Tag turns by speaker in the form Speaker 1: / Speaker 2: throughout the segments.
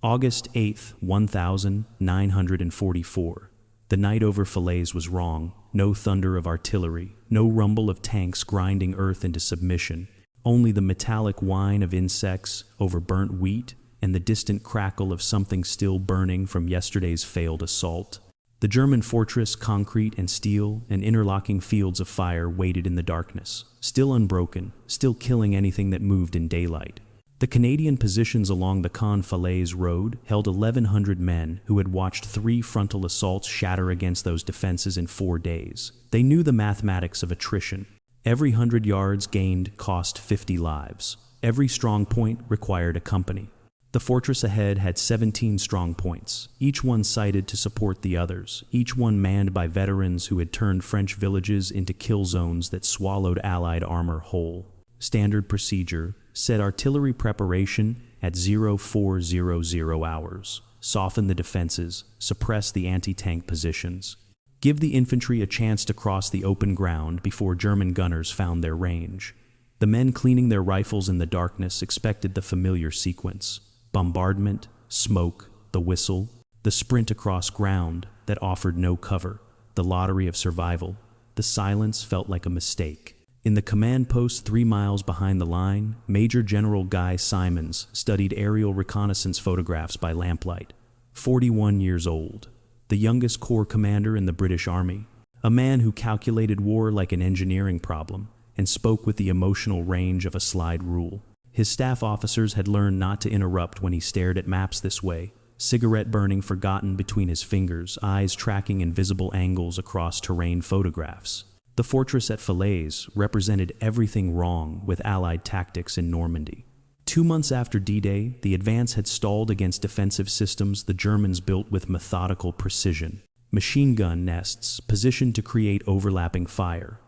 Speaker 1: August 8th, 1944. The night over Falaise was wrong. No thunder of artillery, no rumble of tanks grinding earth into submission, only the metallic whine of insects over burnt wheat and the distant crackle of something still burning from yesterday's failed assault. The German fortress, concrete and steel and interlocking fields of fire, waited in the darkness, still unbroken, still killing anything that moved in daylight. The Canadian positions along the Falaise road held 1,100 men who had watched 3 frontal assaults shatter against those defenses in 4 days. They knew the mathematics of attrition. Every 100 yards gained cost 50 lives. Every strong point required a company. The fortress ahead had 17 strong points, each one sited to support the others, each one manned by veterans who had turned French villages into kill zones that swallowed Allied armor whole. Standard procedure: set artillery preparation at 0400 hours. Soften the defenses, suppress the anti-tank positions. Give the infantry a chance to cross the open ground before German gunners found their range. The men cleaning their rifles in the darkness expected the familiar sequence: bombardment, smoke, the whistle, the sprint across ground that offered no cover, the lottery of survival. The silence felt like a mistake. In the command post 3 miles behind the line, Major General Guy Simonds studied aerial reconnaissance photographs by lamplight. 41 years old, the youngest corps commander in the British Army, a man who calculated war like an engineering problem and spoke with the emotional range of a slide rule. His staff officers had learned not to interrupt when he stared at maps this way, cigarette burning forgotten between his fingers, eyes tracking invisible angles across terrain photographs. The fortress at Falaise represented everything wrong with Allied tactics in Normandy. 2 months after D-Day, the advance had stalled against defensive systems the Germans built with methodical precision. Machine gun nests positioned to create overlapping fire.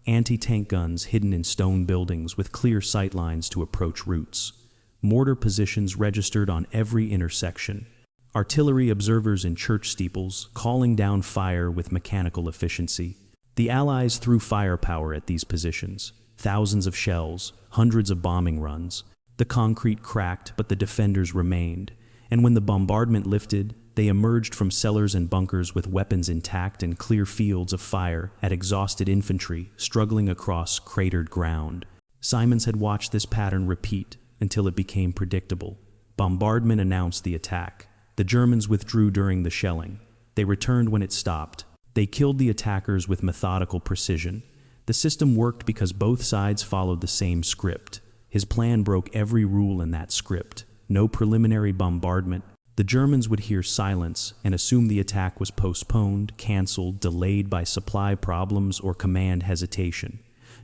Speaker 1: Anti-tank guns hidden in stone buildings with clear sight lines to approach routes. Mortar positions registered on every intersection. Artillery observers in church steeples calling down fire with mechanical efficiency. The Allies threw firepower at these positions. Thousands of shells, hundreds of bombing runs. The concrete cracked, but the defenders remained. And when the bombardment lifted, they emerged from cellars and bunkers with weapons intact and clear fields of fire at exhausted infantry struggling across cratered ground. Simonds had watched this pattern repeat until it became predictable. Bombardment announced the attack. The Germans withdrew during the shelling. They returned when it stopped. They killed the attackers with methodical precision. The system worked because both sides followed the same script. His plan broke every rule in that script. No preliminary bombardment. The Germans would hear silence and assume the attack was postponed, canceled, delayed by supply problems or command hesitation.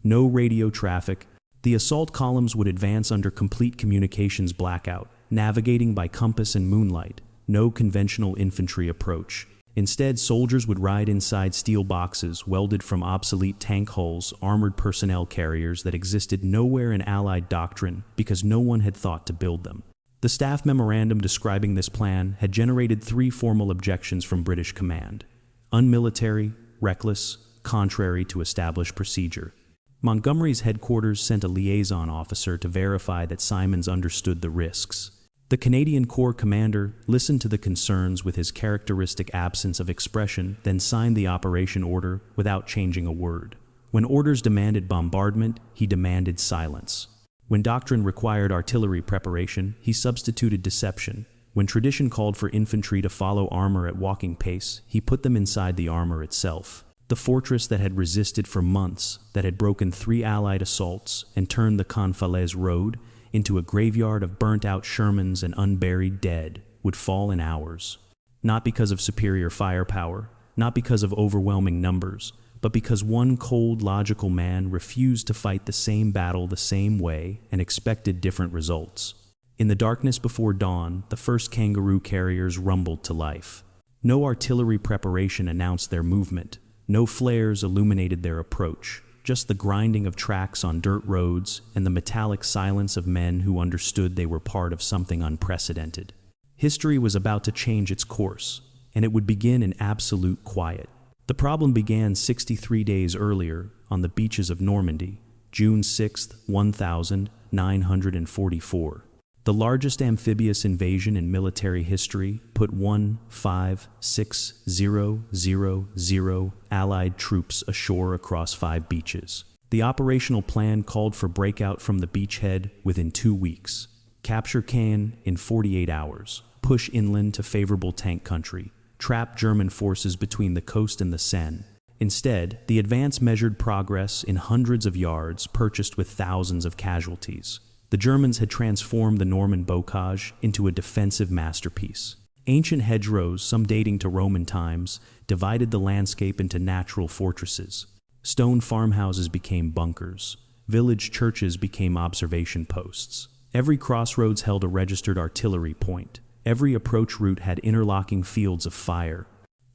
Speaker 1: No radio traffic. The assault columns would advance under complete communications blackout, navigating by compass and moonlight. No conventional infantry approach. Instead, soldiers would ride inside steel boxes welded from obsolete tank hulls, armored personnel carriers that existed nowhere in Allied doctrine because no one had thought to build them. The staff memorandum describing this plan had generated 3 formal objections from British command: unmilitary, reckless, contrary to established procedure. Montgomery's headquarters sent a liaison officer to verify that Simonds understood the risks. The Canadian Corps commander listened to the concerns with his characteristic absence of expression, then signed the operation order without changing a word. When orders demanded bombardment, he demanded silence. When doctrine required artillery preparation, he substituted deception. When tradition called for infantry to follow armor at walking pace, he put them inside the armor itself. The fortress that had resisted for months, that had broken 3 Allied assaults and turned the Falaise road into a graveyard of burnt-out Shermans and unburied dead, would fall in hours. Not because of superior firepower, not because of overwhelming numbers, but because one cold, logical man refused to fight the same battle the same way and expected different results. In the darkness before dawn, the first Kangaroo carriers rumbled to life. No artillery preparation announced their movement. No flares illuminated their approach. Just the grinding of tracks on dirt roads and the metallic silence of men who understood they were part of something unprecedented. History was about to change its course, and it would begin in absolute quiet. The problem began 63 days earlier on the beaches of Normandy, June 6, 1944. The the largest amphibious invasion in military history, put 1,5,6,000 Allied troops ashore across 5 beaches. The operational plan called for breakout from the beachhead within 2 weeks, capture Caen in 48 hours, push inland to favorable tank country, trap German forces between the coast and the Seine. Instead, the advance measured progress in hundreds of yards, purchased with thousands of casualties. The Germans had transformed the Norman bocage into a defensive masterpiece. Ancient hedgerows, some dating to Roman times, divided the landscape into natural fortresses. Stone farmhouses became bunkers. Village churches became observation posts. Every crossroads held a registered artillery point. Every approach route had interlocking fields of fire.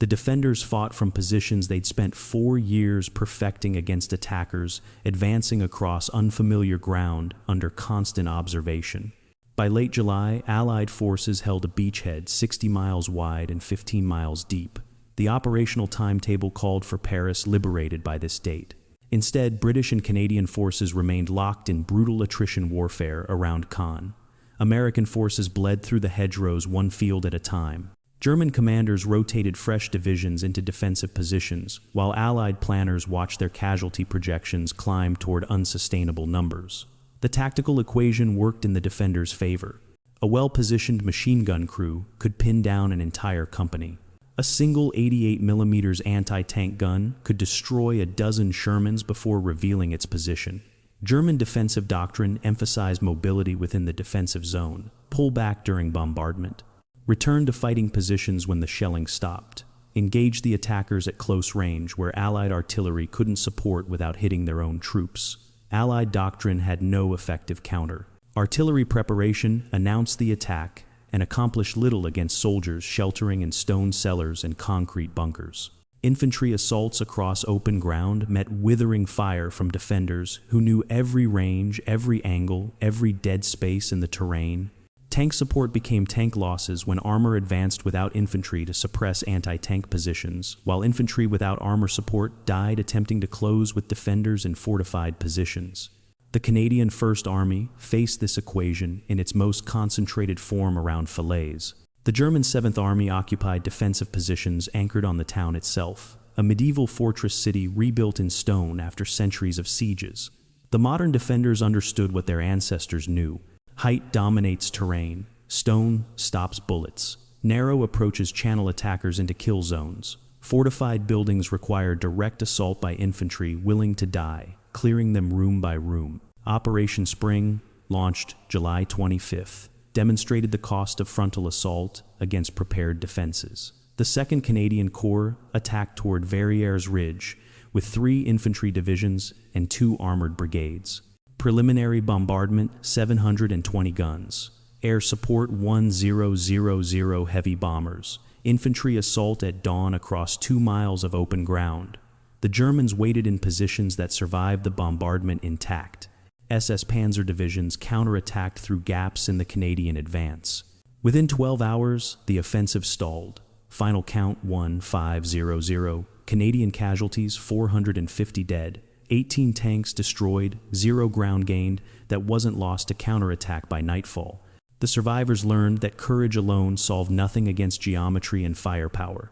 Speaker 1: The defenders fought from positions they'd spent 4 years perfecting against attackers, advancing across unfamiliar ground under constant observation. By late July, Allied forces held a beachhead 60 miles wide and 15 miles deep. The operational timetable called for Paris liberated by this date. Instead, British and Canadian forces remained locked in brutal attrition warfare around Caen. American forces bled through the hedgerows one field at a time. German commanders rotated fresh divisions into defensive positions, while Allied planners watched their casualty projections climb toward unsustainable numbers. The tactical equation worked in the defenders' favor. A well-positioned machine gun crew could pin down an entire company. A single 88mm anti-tank gun could destroy a dozen Shermans before revealing its position. German defensive doctrine emphasized mobility within the defensive zone, pull back during bombardment, return to fighting positions when the shelling stopped, engage the attackers at close range where Allied artillery couldn't support without hitting their own troops. Allied doctrine had no effective counter. Artillery preparation announced the attack and accomplished little against soldiers sheltering in stone cellars and concrete bunkers. Infantry assaults across open ground met withering fire from defenders who knew every range, every angle, every dead space in the terrain. Tank support became tank losses when armor advanced without infantry to suppress anti-tank positions, while infantry without armor support died attempting to close with defenders in fortified positions. The Canadian First Army faced this equation in its most concentrated form around Falaise. The German 7th Army occupied defensive positions anchored on the town itself, a medieval fortress city rebuilt in stone after centuries of sieges. The modern defenders understood what their ancestors knew. Height dominates terrain. Stone stops bullets. Narrow approaches channel attackers into kill zones. Fortified buildings require direct assault by infantry willing to die, clearing them room by room. Operation Spring, launched July 25th, demonstrated the cost of frontal assault against prepared defenses. The 2nd Canadian Corps attacked toward Verrières Ridge with 3 infantry divisions and 2 armored brigades. Preliminary bombardment, 720 guns. Air support, 1,000 heavy bombers. Infantry assault at dawn across 2 miles of open ground. The Germans waited in positions that survived the bombardment intact. SS Panzer divisions counterattacked through gaps in the Canadian advance. Within 12 hours, the offensive stalled. Final count, 1,500. Canadian casualties, 450 dead. 18 tanks destroyed, 0 ground gained that wasn't lost to counterattack by nightfall. The survivors learned that courage alone solved nothing against geometry and firepower.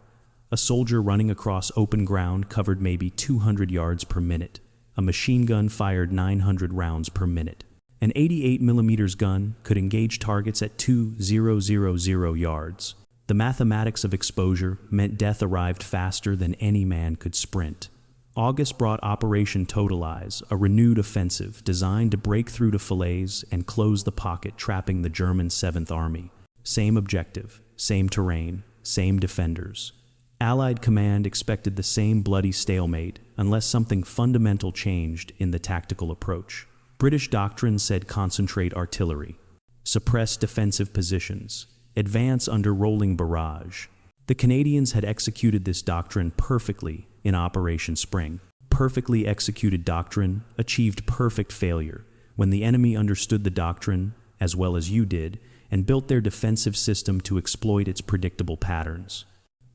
Speaker 1: A soldier running across open ground covered maybe 200 yards per minute. A machine gun fired 900 rounds per minute. An 88mm gun could engage targets at 2,000 yards. The mathematics of exposure meant death arrived faster than any man could sprint. August brought Operation Totalize, a renewed offensive designed to break through to Falaise and close the pocket trapping the German 7th Army. Same objective, same terrain, same defenders. Allied command expected the same bloody stalemate unless something fundamental changed in the tactical approach. British doctrine said concentrate artillery, suppress defensive positions, advance under rolling barrage. The Canadians had executed this doctrine perfectly in Operation Spring. Perfectly executed doctrine achieved perfect failure when the enemy understood the doctrine, as well as you did, and built their defensive system to exploit its predictable patterns.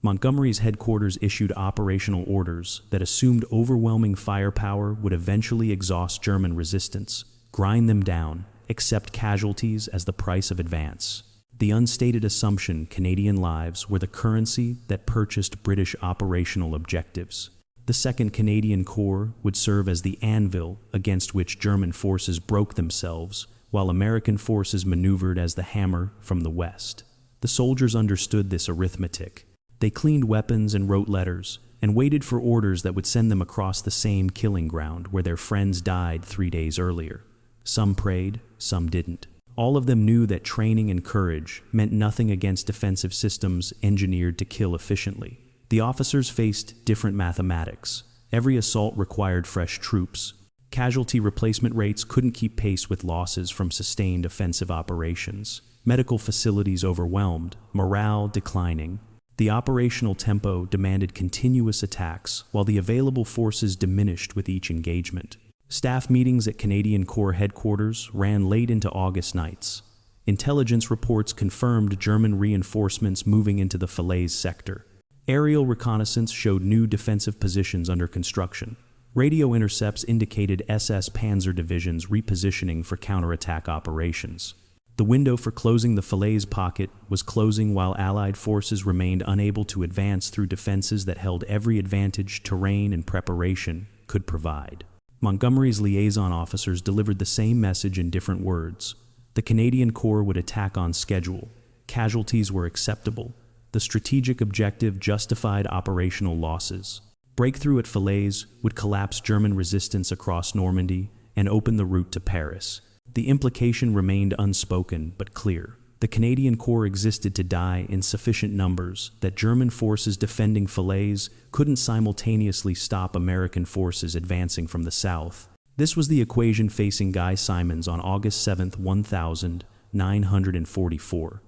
Speaker 1: Montgomery's headquarters issued operational orders that assumed overwhelming firepower would eventually exhaust German resistance, grind them down, accept casualties as the price of advance. The unstated assumption Canadian lives were the currency that purchased British operational objectives. The 2nd Canadian Corps would serve as the anvil against which German forces broke themselves, while American forces maneuvered as the hammer from the west. The soldiers understood this arithmetic. They cleaned weapons and wrote letters, and waited for orders that would send them across the same killing ground where their friends died 3 days earlier. Some prayed, some didn't. All of them knew that training and courage meant nothing against defensive systems engineered to kill efficiently. The officers faced different mathematics. Every assault required fresh troops. Casualty replacement rates couldn't keep pace with losses from sustained offensive operations. Medical facilities overwhelmed, morale declining. The operational tempo demanded continuous attacks, while the available forces diminished with each engagement. Staff meetings at Canadian Corps headquarters ran late into August nights. Intelligence reports confirmed German reinforcements moving into the Falaise sector. Aerial reconnaissance showed new defensive positions under construction. Radio intercepts indicated SS Panzer divisions repositioning for counterattack operations. The window for closing the Falaise pocket was closing while Allied forces remained unable to advance through defenses that held every advantage terrain and preparation could provide. Montgomery's liaison officers delivered the same message in different words. The Canadian Corps would attack on schedule. Casualties were acceptable. The strategic objective justified operational losses. Breakthrough at Falaise would collapse German resistance across Normandy and open the route to Paris. The implication remained unspoken but clear. The Canadian Corps existed to die in sufficient numbers that German forces defending Falaise couldn't simultaneously stop American forces advancing from the south. This was the equation facing Guy Simonds on August 7, 1944.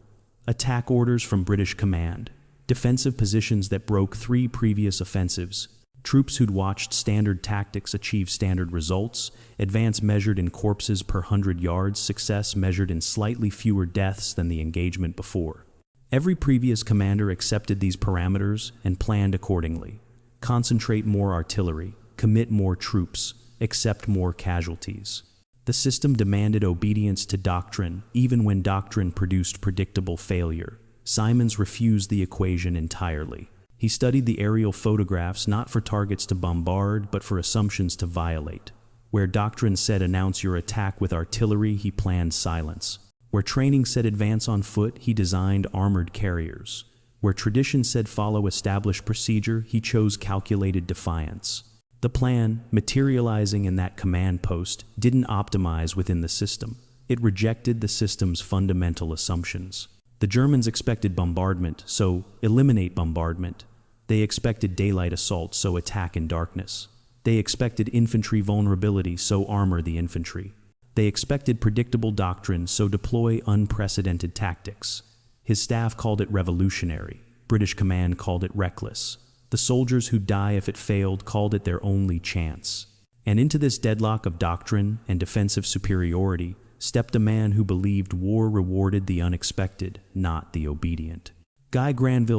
Speaker 1: Attack orders from British command. Defensive positions that broke 3 previous offensives. Troops who'd watched standard tactics achieve standard results, advance measured in corpses per 100 yards, success measured in slightly fewer deaths than the engagement before. Every previous commander accepted these parameters and planned accordingly. Concentrate more artillery, commit more troops, accept more casualties. The system demanded obedience to doctrine, even when doctrine produced predictable failure. Simonds refused the equation entirely. He studied the aerial photographs not for targets to bombard, but for assumptions to violate. Where doctrine said announce your attack with artillery, he planned silence. Where training said advance on foot, he designed armored carriers. Where tradition said follow established procedure, he chose calculated defiance. The plan, materializing in that command post, didn't optimize within the system. It rejected the system's fundamental assumptions. The Germans expected bombardment, so eliminate bombardment. They expected daylight assault, so attack in darkness. They expected infantry vulnerability, so armor the infantry. They expected predictable doctrine, so deploy unprecedented tactics. His staff called it revolutionary. British command called it reckless. The soldiers who'd die if it failed called it their only chance. And into this deadlock of doctrine and defensive superiority stepped a man who believed war rewarded the unexpected, not the obedient. Guy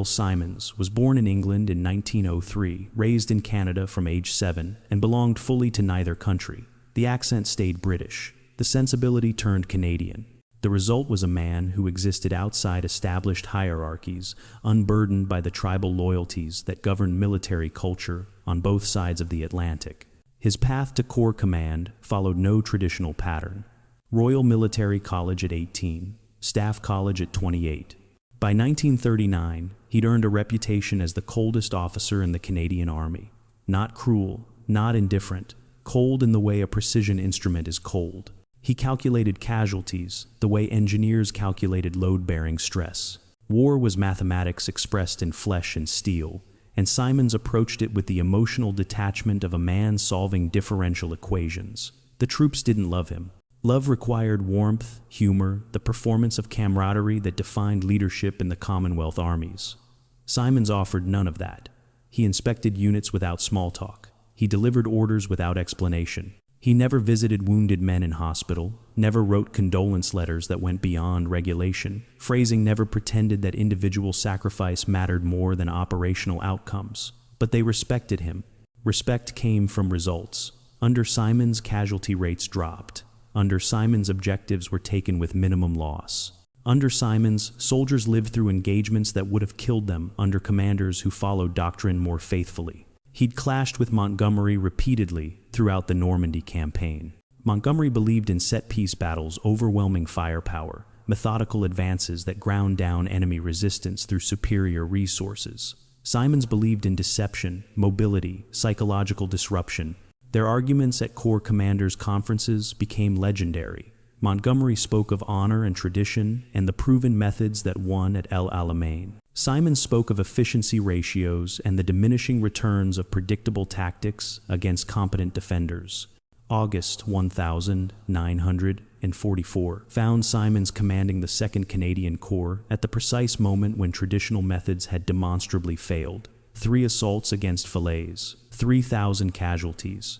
Speaker 1: Simonds was born in England in 1903, raised in Canada from age 7, and belonged fully to neither country. The accent stayed British. The sensibility turned Canadian. The result was a man who existed outside established hierarchies, unburdened by the tribal loyalties that governed military culture on both sides of the Atlantic. His path to Corps command followed no traditional pattern. Royal Military College at 18, Staff College at 28. By 1939, he'd earned a reputation as the coldest officer in the Canadian Army. Not cruel, not indifferent, cold in the way a precision instrument is cold. He calculated casualties the way engineers calculated load-bearing stress. War was mathematics expressed in flesh and steel, and Simonds approached it with the emotional detachment of a man solving differential equations. The troops didn't love him. Love required warmth, humor, the performance of camaraderie that defined leadership in the Commonwealth armies. Simonds offered none of that. He inspected units without small talk. He delivered orders without explanation. He never visited wounded men in hospital, never wrote condolence letters that went beyond regulation. Phrasing never pretended that individual sacrifice mattered more than operational outcomes. But they respected him. Respect came from results. Under Simonds, casualty rates dropped. Under Simonds, objectives were taken with minimum loss. Under Simonds, soldiers lived through engagements that would have killed them under commanders who followed doctrine more faithfully. He'd clashed with Montgomery repeatedly throughout the Normandy campaign. Montgomery believed in set-piece battles, overwhelming firepower, methodical advances that ground down enemy resistance through superior resources. Simonds believed in deception, mobility, psychological disruption. Their arguments at Corps commanders' conferences became legendary. Montgomery spoke of honor and tradition and the proven methods that won at El Alamein. Simonds spoke of efficiency ratios and the diminishing returns of predictable tactics against competent defenders. August 1944 found Simonds commanding the 2nd Canadian Corps at the precise moment when traditional methods had demonstrably failed. 3 assaults against Falaise, 3,000 casualties,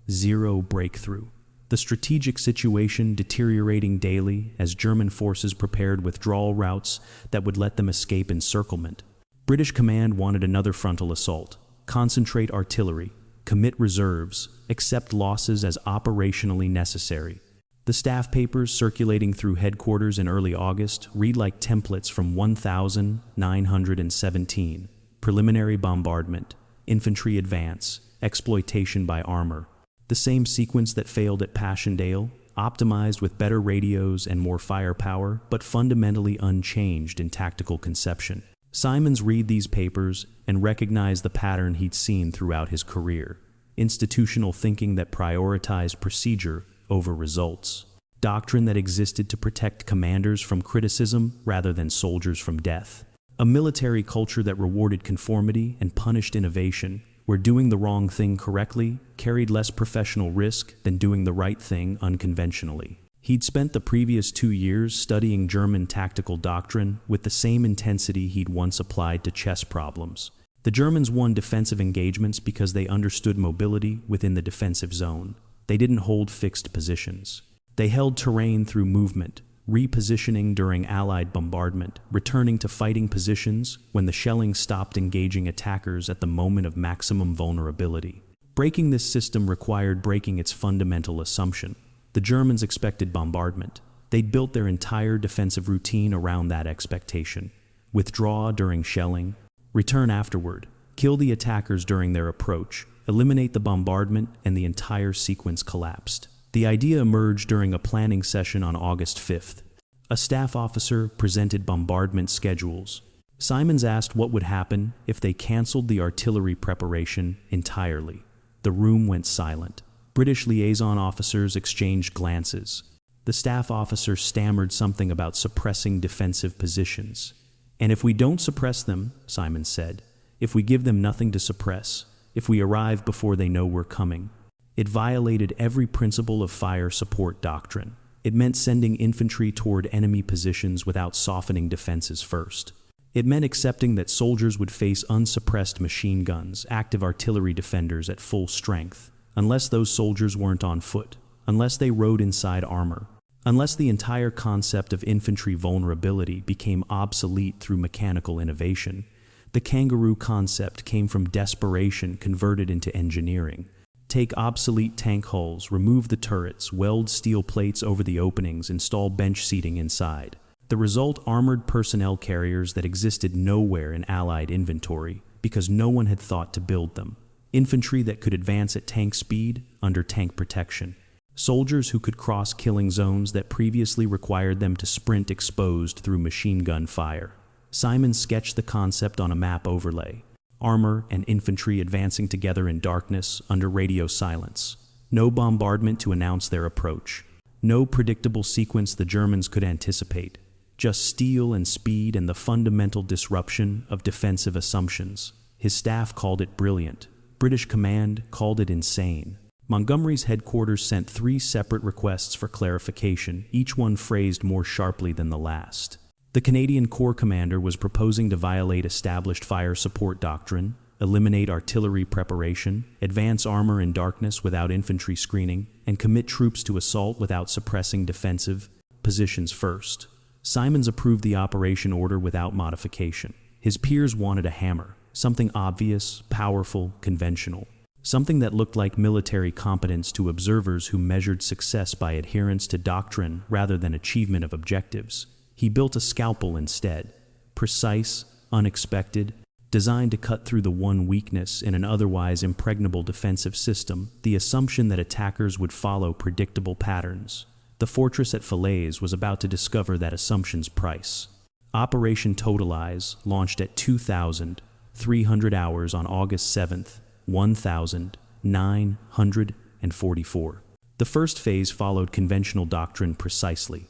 Speaker 1: 0 breakthrough. The strategic situation deteriorating daily as German forces prepared withdrawal routes that would let them escape encirclement. British command wanted another frontal assault, concentrate artillery, commit reserves, accept losses as operationally necessary. The staff papers circulating through headquarters in early August read like templates from 1917. Preliminary bombardment, infantry advance, exploitation by armor. The same sequence that failed at Passchendaele, optimized with better radios and more firepower, but fundamentally unchanged in tactical conception. Simonds read these papers and recognized the pattern he'd seen throughout his career. Institutional thinking that prioritized procedure over results. Doctrine that existed to protect commanders from criticism rather than soldiers from death. A military culture that rewarded conformity and punished innovation, where doing the wrong thing correctly carried less professional risk than doing the right thing unconventionally. He'd spent the previous 2 years studying German tactical doctrine with the same intensity he'd once applied to chess problems. The Germans won defensive engagements because they understood mobility within the defensive zone. They didn't hold fixed positions. They held terrain through movement, repositioning during Allied bombardment, returning to fighting positions when the shelling stopped engaging attackers at the moment of maximum vulnerability. Breaking this system required breaking its fundamental assumption. The Germans expected bombardment. They'd built their entire defensive routine around that expectation. Withdraw during shelling, return afterward, kill the attackers during their approach, eliminate the bombardment, and the entire sequence collapsed. The idea emerged during a planning session on August 5th. A staff officer presented bombardment schedules. Simonds asked what would happen if they canceled the artillery preparation entirely. The room went silent. British liaison officers exchanged glances. The staff officer stammered something about suppressing defensive positions. "And if we don't suppress them," Simonds said, "if we give them nothing to suppress, if we arrive before they know we're coming." It violated every principle of fire support doctrine. It meant sending infantry toward enemy positions without softening defenses first. It meant accepting that soldiers would face unsuppressed machine guns, active artillery defenders at full strength, unless those soldiers weren't on foot, unless they rode inside armor, unless the entire concept of infantry vulnerability became obsolete through mechanical innovation. The Kangaroo concept came from desperation converted into engineering. Take obsolete tank hulls, remove the turrets, weld steel plates over the openings, install bench seating inside. The result, armored personnel carriers that existed nowhere in Allied inventory because no one had thought to build them. Infantry that could advance at tank speed under tank protection. Soldiers who could cross killing zones that previously required them to sprint exposed through machine gun fire. Simonds sketched the concept on a map overlay. Armor and infantry advancing together in darkness under radio silence. No bombardment to announce their approach. No predictable sequence the Germans could anticipate. Just steel and speed and the fundamental disruption of defensive assumptions. His staff called it brilliant. British command called it insane. Montgomery's headquarters sent 3 separate requests for clarification, each one phrased more sharply than the last. The Canadian Corps commander was proposing to violate established fire support doctrine, eliminate artillery preparation, advance armor in darkness without infantry screening, and commit troops to assault without suppressing defensive positions first. Simonds approved the operation order without modification. His peers wanted a hammer, something obvious, powerful, conventional. something that looked like military competence to observers who measured success by adherence to doctrine rather than achievement of objectives. He built a scalpel instead, precise, unexpected, designed to cut through the one weakness in an otherwise impregnable defensive system, the assumption that attackers would follow predictable patterns. The fortress at Falaise was about to discover that assumption's price. Operation Totalize launched at 2,300 hours on August 7th, 1944. The first phase followed conventional doctrine precisely.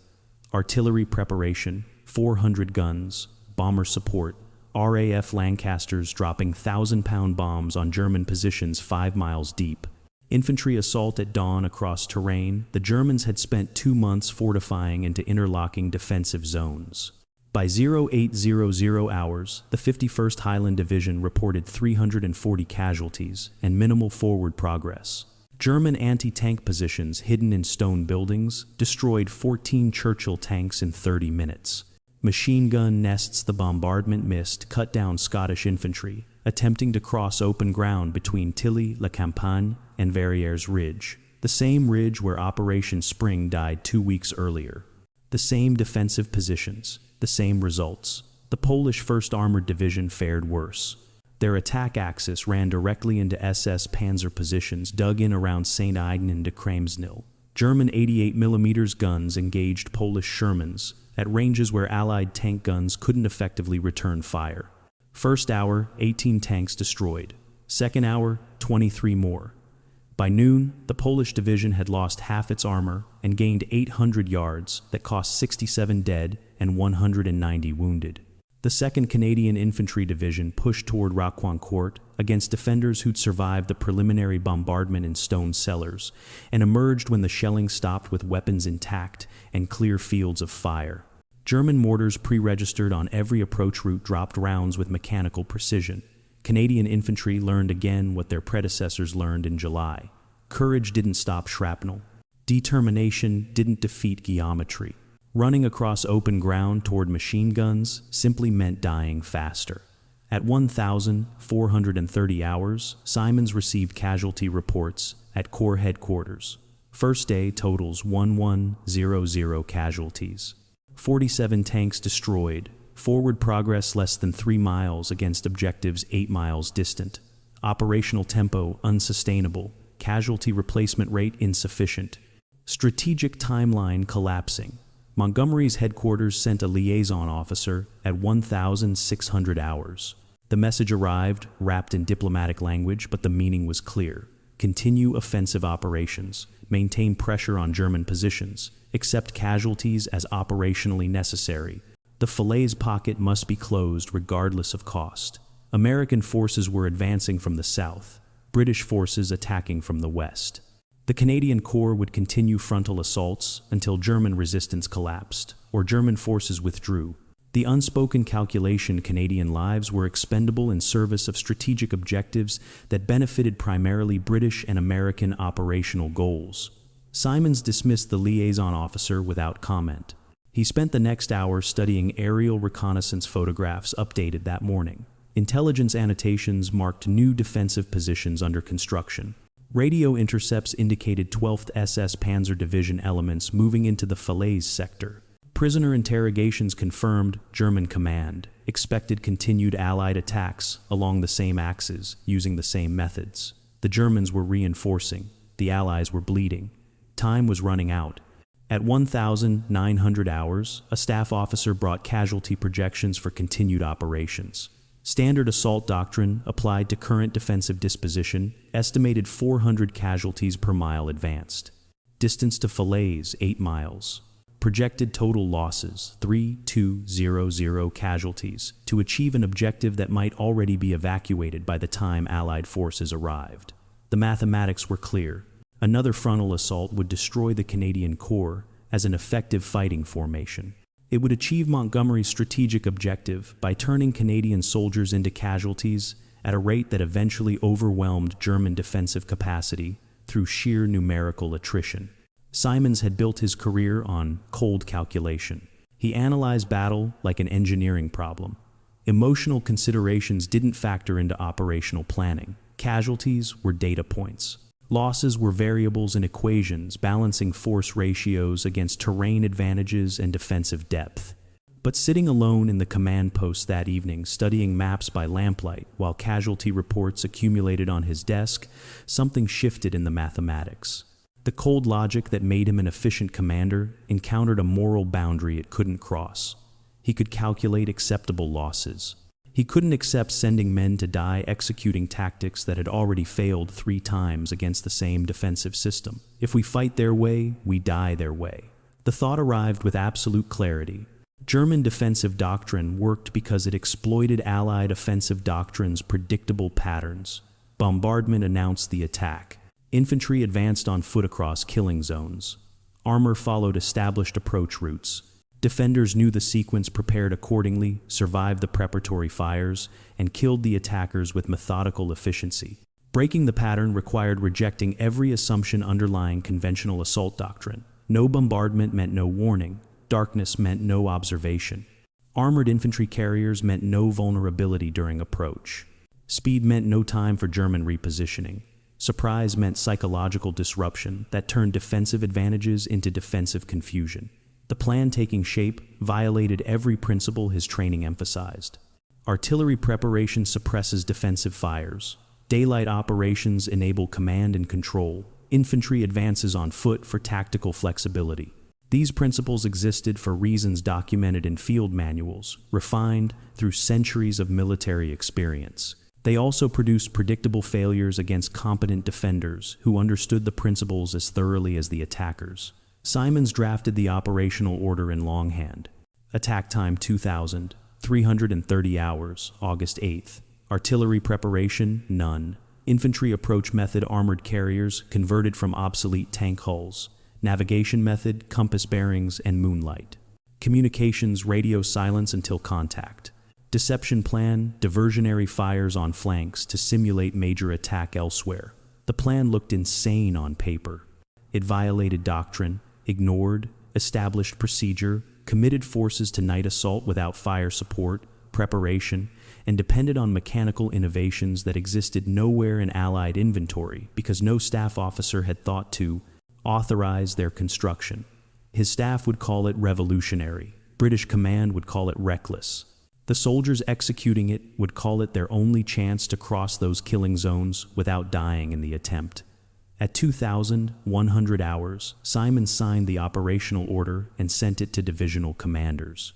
Speaker 1: Artillery preparation, 400 guns, bomber support, RAF Lancasters dropping 1,000-pound bombs on German positions 5 miles deep. Infantry assault at dawn across terrain. The Germans had spent 2 months fortifying into interlocking defensive zones. By 0800 hours, the 51st Highland Division reported 340 casualties and minimal forward progress. German anti-tank positions hidden in stone buildings destroyed 14 Churchill tanks in 30 minutes. Machine gun nests the bombardment missed cut down Scottish infantry, attempting to cross open ground between Tilly-la-Campagne and Verrières Ridge, the same ridge where Operation Spring died 2 weeks earlier. The same defensive positions, the same results. The Polish 1st Armored Division fared worse. Their attack axis ran directly into SS Panzer positions dug in around St. Ignan de Kremsnil. German 88mm guns engaged Polish Shermans at ranges where Allied tank guns couldn't effectively return fire. First hour, 18 tanks destroyed. Second hour, 23 more. By noon, the Polish division had lost half its armor and gained 800 yards that cost 67 dead and 190 wounded. The 2nd Canadian Infantry Division pushed toward Rocquancourt against defenders who'd survived the preliminary bombardment in stone cellars and emerged when the shelling stopped with weapons intact and clear fields of fire. German mortars pre-registered on every approach route dropped rounds with mechanical precision. Canadian infantry learned again what their predecessors learned in July. Courage didn't stop shrapnel. Determination didn't defeat geometry. Running across open ground toward machine guns simply meant dying faster. At 1,430 hours, Simonds received casualty reports at Corps headquarters. First day totals 1100 casualties. 47 tanks destroyed. Forward progress less than 3 miles against objectives 8 miles distant. Operational tempo unsustainable. Casualty replacement rate insufficient. Strategic timeline collapsing. Montgomery's headquarters sent a liaison officer at 1,600 hours. The message arrived, wrapped in diplomatic language, but the meaning was clear. Continue offensive operations. Maintain pressure on German positions. Accept casualties as operationally necessary. The Falaise pocket must be closed regardless of cost. American forces were advancing from the south, British forces attacking from the west. The Canadian Corps would continue frontal assaults until German resistance collapsed, or German forces withdrew. The unspoken calculation Canadian lives were expendable in service of strategic objectives that benefited primarily British and American operational goals. Simonds dismissed the liaison officer without comment. He spent the next hour studying aerial reconnaissance photographs updated that morning. Intelligence annotations marked new defensive positions under construction. Radio intercepts indicated 12th SS Panzer Division elements moving into the Falaise sector. Prisoner interrogations confirmed German command expected continued Allied attacks along the same axes using the same methods. The Germans were reinforcing. The Allies were bleeding. Time was running out. At 1,900 hours, a staff officer brought casualty projections for continued operations. Standard assault doctrine applied to current defensive disposition estimated 400 casualties per mile advanced. Distance to Falaise, 8 miles. Projected total losses, 3,200 casualties, to achieve an objective that might already be evacuated by the time Allied forces arrived. The mathematics were clear. Another frontal assault would destroy the Canadian Corps as an effective fighting formation. It would achieve Montgomery's strategic objective by turning Canadian soldiers into casualties at a rate that eventually overwhelmed German defensive capacity through sheer numerical attrition. Simonds had built his career on cold calculation. He analyzed battle like an engineering problem. Emotional considerations didn't factor into operational planning. Casualties were data points. Losses were variables in equations balancing force ratios against terrain advantages and defensive depth. But sitting alone in the command post that evening, studying maps by lamplight while casualty reports accumulated on his desk, something shifted in the mathematics. The cold logic that made him an efficient commander encountered a moral boundary it couldn't cross. He could calculate acceptable losses. He couldn't accept sending men to die executing tactics that had already failed 3 times against the same defensive system. If we fight their way, we die their way. The thought arrived with absolute clarity. German defensive doctrine worked because it exploited Allied offensive doctrine's predictable patterns. Bombardment announced the attack. Infantry advanced on foot across killing zones. Armor followed established approach routes. Defenders knew the sequence, prepared accordingly, survived the preparatory fires, and killed the attackers with methodical efficiency. Breaking the pattern required rejecting every assumption underlying conventional assault doctrine. No bombardment meant no warning. Darkness meant no observation. Armored infantry carriers meant no vulnerability during approach. Speed meant no time for German repositioning. Surprise meant psychological disruption that turned defensive advantages into defensive confusion. The plan taking shape violated every principle his training emphasized. Artillery preparation suppresses defensive fires. Daylight operations enable command and control. Infantry advances on foot for tactical flexibility. These principles existed for reasons documented in field manuals, refined through centuries of military experience. They also produced predictable failures against competent defenders who understood the principles as thoroughly as the attackers. Simonds drafted the operational order in longhand. Attack time 2,000, 330 hours, August 8th. Artillery preparation, none. Infantry approach method, armored carriers, converted from obsolete tank hulls. Navigation method, compass bearings, and moonlight. Communications, radio silence until contact. Deception plan, diversionary fires on flanks to simulate major attack elsewhere. The plan looked insane on paper. It violated doctrine, ignored established procedure, committed forces to night assault without fire support, preparation, and depended on mechanical innovations that existed nowhere in Allied inventory because no staff officer had thought to authorize their construction. His staff would call it revolutionary. British command would call it reckless. The soldiers executing it would call it their only chance to cross those killing zones without dying in the attempt. At 2,100 hours, Simonds signed the operational order and sent it to divisional commanders.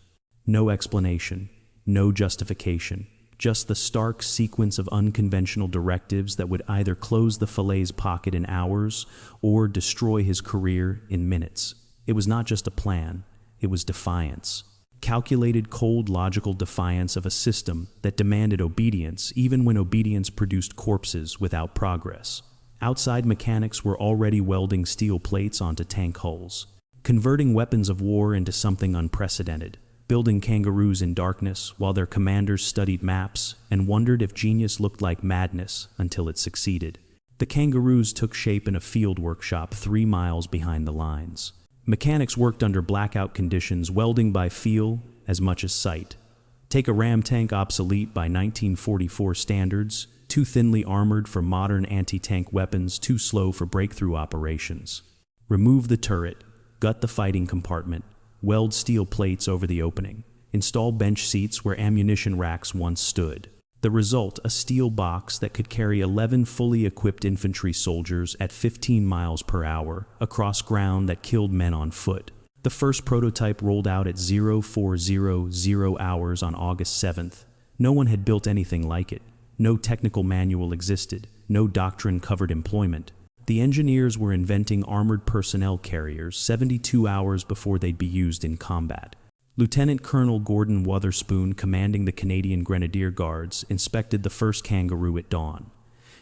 Speaker 1: No explanation, no justification, just the stark sequence of unconventional directives that would either close the Falaise pocket in hours or destroy his career in minutes. It was not just a plan, it was defiance. Calculated, cold, logical defiance of a system that demanded obedience even when obedience produced corpses without progress. Outside mechanics were already welding steel plates onto tank hulls, converting weapons of war into something unprecedented, building Kangaroos in darkness while their commanders studied maps and wondered if genius looked like madness until it succeeded. The Kangaroos took shape in a field workshop 3 miles behind the lines. Mechanics worked under blackout conditions, welding by feel as much as sight. Take a ram tank obsolete by 1944 standards, too thinly armored for modern anti-tank weapons, too slow for breakthrough operations. Remove the turret, gut the fighting compartment, weld steel plates over the opening, install bench seats where ammunition racks once stood. The result, a steel box that could carry 11 fully equipped infantry soldiers at 15 miles per hour across ground that killed men on foot. The first prototype rolled out at 0400 hours on August 7th. No one had built anything like it. No technical manual existed. No doctrine covered employment. The engineers were inventing armored personnel carriers 72 hours before they'd be used in combat. Lieutenant Colonel Gordon Wotherspoon, commanding the Canadian Grenadier Guards, inspected the first Kangaroo at dawn.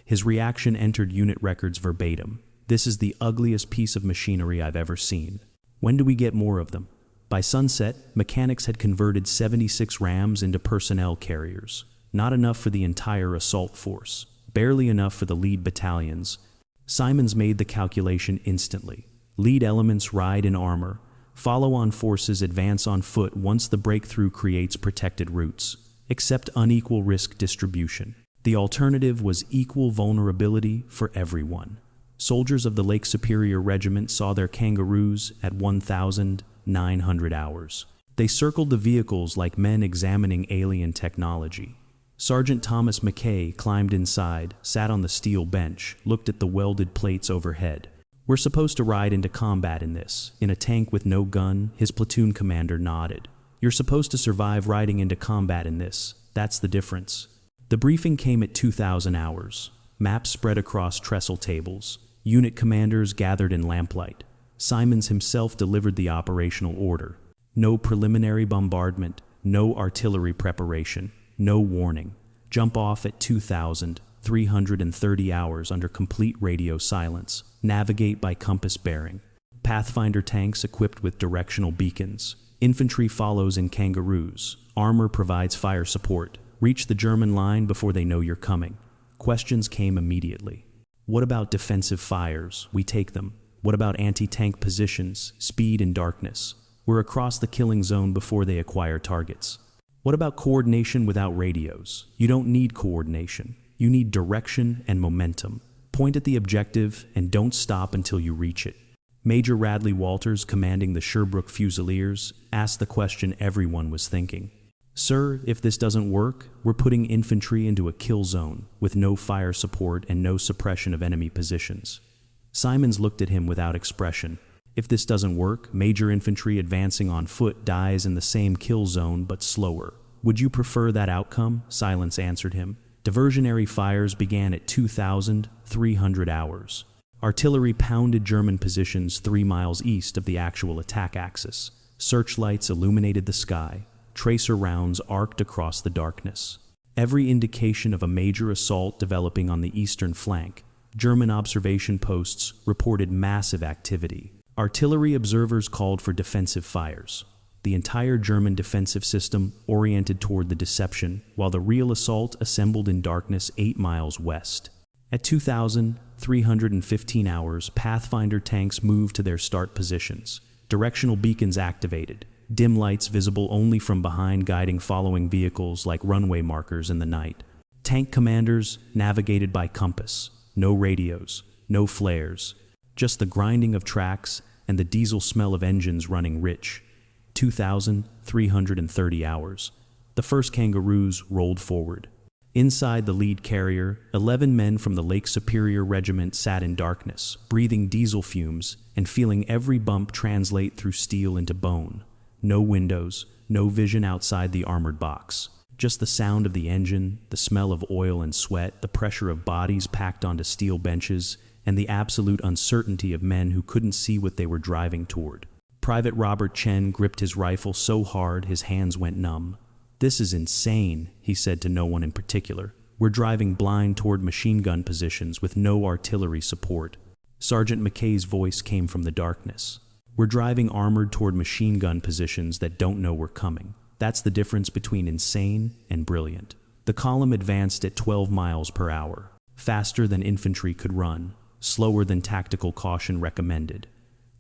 Speaker 1: His reaction entered unit records verbatim. "This is the ugliest piece of machinery I've ever seen. When do we get more of them?" By sunset, mechanics had converted 76 rams into personnel carriers. Not enough for the entire assault force. Barely enough for the lead battalions. Simonds made the calculation instantly. Lead elements ride in armor. Follow-on forces advance on foot once the breakthrough creates protected routes. Accept unequal risk distribution. The alternative was equal vulnerability for everyone. Soldiers of the Lake Superior Regiment saw their Kangaroos at 1,900 hours. They circled the vehicles like men examining alien technology. Sergeant Thomas McKay climbed inside, sat on the steel bench, looked at the welded plates overhead. "We're supposed to ride into combat in this, in a tank with no gun," his platoon commander nodded. "You're supposed to survive riding into combat in this. That's the difference." The briefing came at 2,000 hours. Maps spread across trestle tables. Unit commanders gathered in lamplight. Simonds himself delivered the operational order. No preliminary bombardment, no artillery preparation, no warning. Jump off at 2,330 hours under complete radio silence. Navigate by compass bearing. Pathfinder tanks equipped with directional beacons. Infantry follows in Kangaroos. Armor provides fire support. Reach the German line before they know you're coming. Questions came immediately. What about defensive fires? We take them. What about anti-tank positions, speed and darkness? We're across the killing zone before they acquire targets. What about coordination without radios? You don't need coordination. You need direction and momentum. Point at the objective and don't stop until you reach it. Major Radley Walters, commanding the Sherbrooke Fusiliers, asked the question everyone was thinking. "Sir, if this doesn't work, we're putting infantry into a kill zone with no fire support and no suppression of enemy positions." Simonds looked at him without expression. "If this doesn't work, major infantry advancing on foot dies in the same kill zone but slower. Would you prefer that outcome?" Silence answered him. Diversionary fires began at 2,300 hours. Artillery pounded German positions 3 miles east of the actual attack axis. Searchlights illuminated the sky. Tracer rounds arced across the darkness. Every indication of a major assault developing on the eastern flank. German observation posts reported massive activity. Artillery observers called for defensive fires. The entire German defensive system oriented toward the deception, while the real assault assembled in darkness 8 miles west. At 2,315 hours, Pathfinder tanks moved to their start positions. Directional beacons activated. Dim lights visible only from behind guiding following vehicles like runway markers in the night. Tank commanders navigated by compass. No radios, no flares. Just the grinding of tracks and the diesel smell of engines running rich. 2,330 hours. The first Kangaroos rolled forward. Inside the lead carrier, 11 men from the Lake Superior Regiment sat in darkness, breathing diesel fumes and feeling every bump translate through steel into bone. No windows, no vision outside the armored box. Just the sound of the engine, the smell of oil and sweat, the pressure of bodies packed onto steel benches, and the absolute uncertainty of men who couldn't see what they were driving toward. Private Robert Chen gripped his rifle so hard his hands went numb. "This is insane," he said to no one in particular. "We're driving blind toward machine gun positions with no artillery support." Sergeant McKay's voice came from the darkness. "We're driving armored toward machine gun positions that don't know we're coming. That's the difference between insane and brilliant." The column advanced at 12 miles per hour, faster than infantry could run, slower than tactical caution recommended.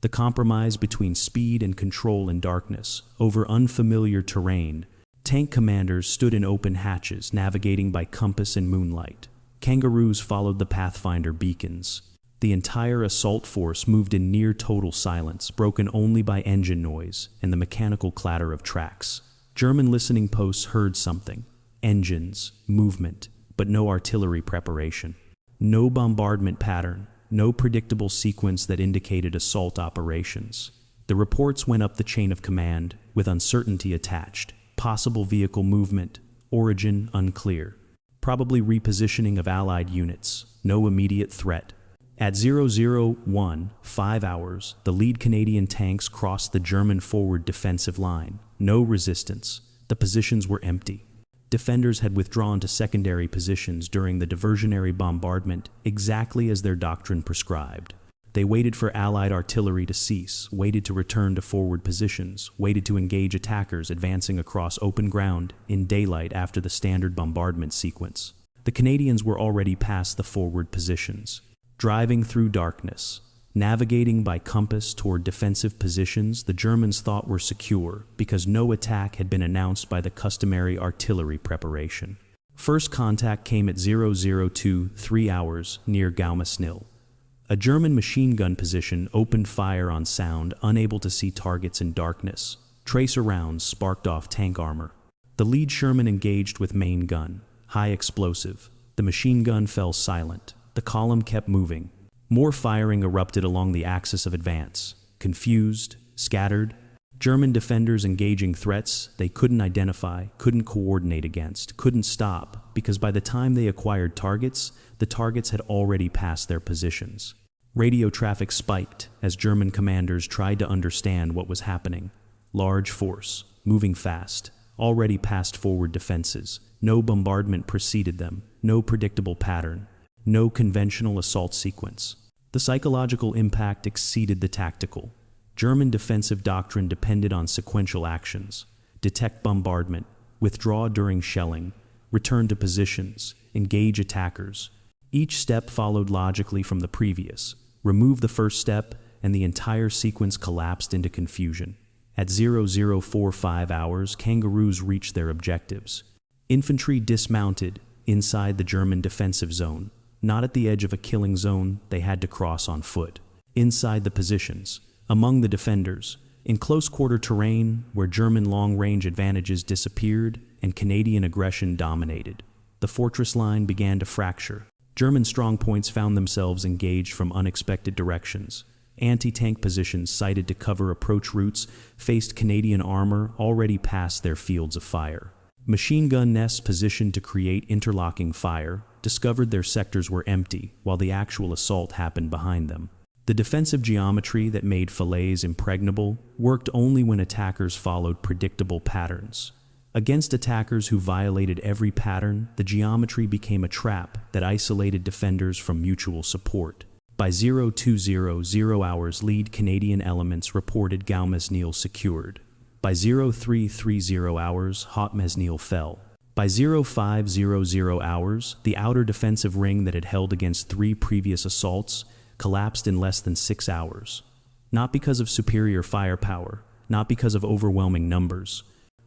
Speaker 1: The compromise between speed and control in darkness, over unfamiliar terrain. Tank commanders stood in open hatches, navigating by compass and moonlight. Kangaroos followed the Pathfinder beacons. The entire assault force moved in near total silence, broken only by engine noise and the mechanical clatter of tracks. German listening posts heard something. Engines, movement, but no artillery preparation. No bombardment pattern, no predictable sequence that indicated assault operations. The reports went up the chain of command, with uncertainty attached. Possible vehicle movement, origin unclear. Probably repositioning of Allied units, no immediate threat. At 00:15 hours, the lead Canadian tanks crossed the German forward defensive line. No resistance. The positions were empty. Defenders had withdrawn to secondary positions during the diversionary bombardment exactly as their doctrine prescribed. They waited for Allied artillery to cease, waited to return to forward positions, waited to engage attackers advancing across open ground in daylight after the standard bombardment sequence. The Canadians were already past the forward positions. Driving through darkness, navigating by compass toward defensive positions the Germans thought were secure because no attack had been announced by the customary artillery preparation. First contact came at 0023 hours near Gaumesnil. A German machine gun position opened fire on sound, unable to see targets in darkness. Tracer rounds sparked off tank armor. The lead Sherman engaged with main gun, high explosive. The machine gun fell silent. The column kept moving. More firing erupted along the axis of advance. Confused, scattered, German defenders engaging threats they couldn't identify, couldn't coordinate against, couldn't stop, because by the time they acquired targets, the targets had already passed their positions. Radio traffic spiked as German commanders tried to understand what was happening. Large force, moving fast, already past forward defenses. No bombardment preceded them, no predictable pattern, no conventional assault sequence. The psychological impact exceeded the tactical. German defensive doctrine depended on sequential actions: detect bombardment, withdraw during shelling, return to positions, engage attackers. Each step followed logically from the previous. Remove the first step, and the entire sequence collapsed into confusion. At 0045 hours, Kangaroos reached their objectives. Infantry dismounted inside the German defensive zone. Not at the edge of a killing zone, they had to cross on foot. Inside the positions, among the defenders, in close-quarter terrain where German long-range advantages disappeared and Canadian aggression dominated, the fortress line began to fracture. German strongpoints found themselves engaged from unexpected directions. Anti-tank positions sighted to cover approach routes faced Canadian armor already past their fields of fire. Machine gun nests positioned to create interlocking fire discovered their sectors were empty while the actual assault happened behind them. The defensive geometry that made Falaise impregnable worked only when attackers followed predictable patterns. Against attackers who violated every pattern, the geometry became a trap that isolated defenders from mutual support. By 0200 hours, lead Canadian elements reported Gaumesnil secured. By 0330 hours, Haut-Mesnil fell. By 0500 hours, the outer defensive ring that had held against 3 previous assaults collapsed in less than 6 hours. Not because of superior firepower, not because of overwhelming numbers,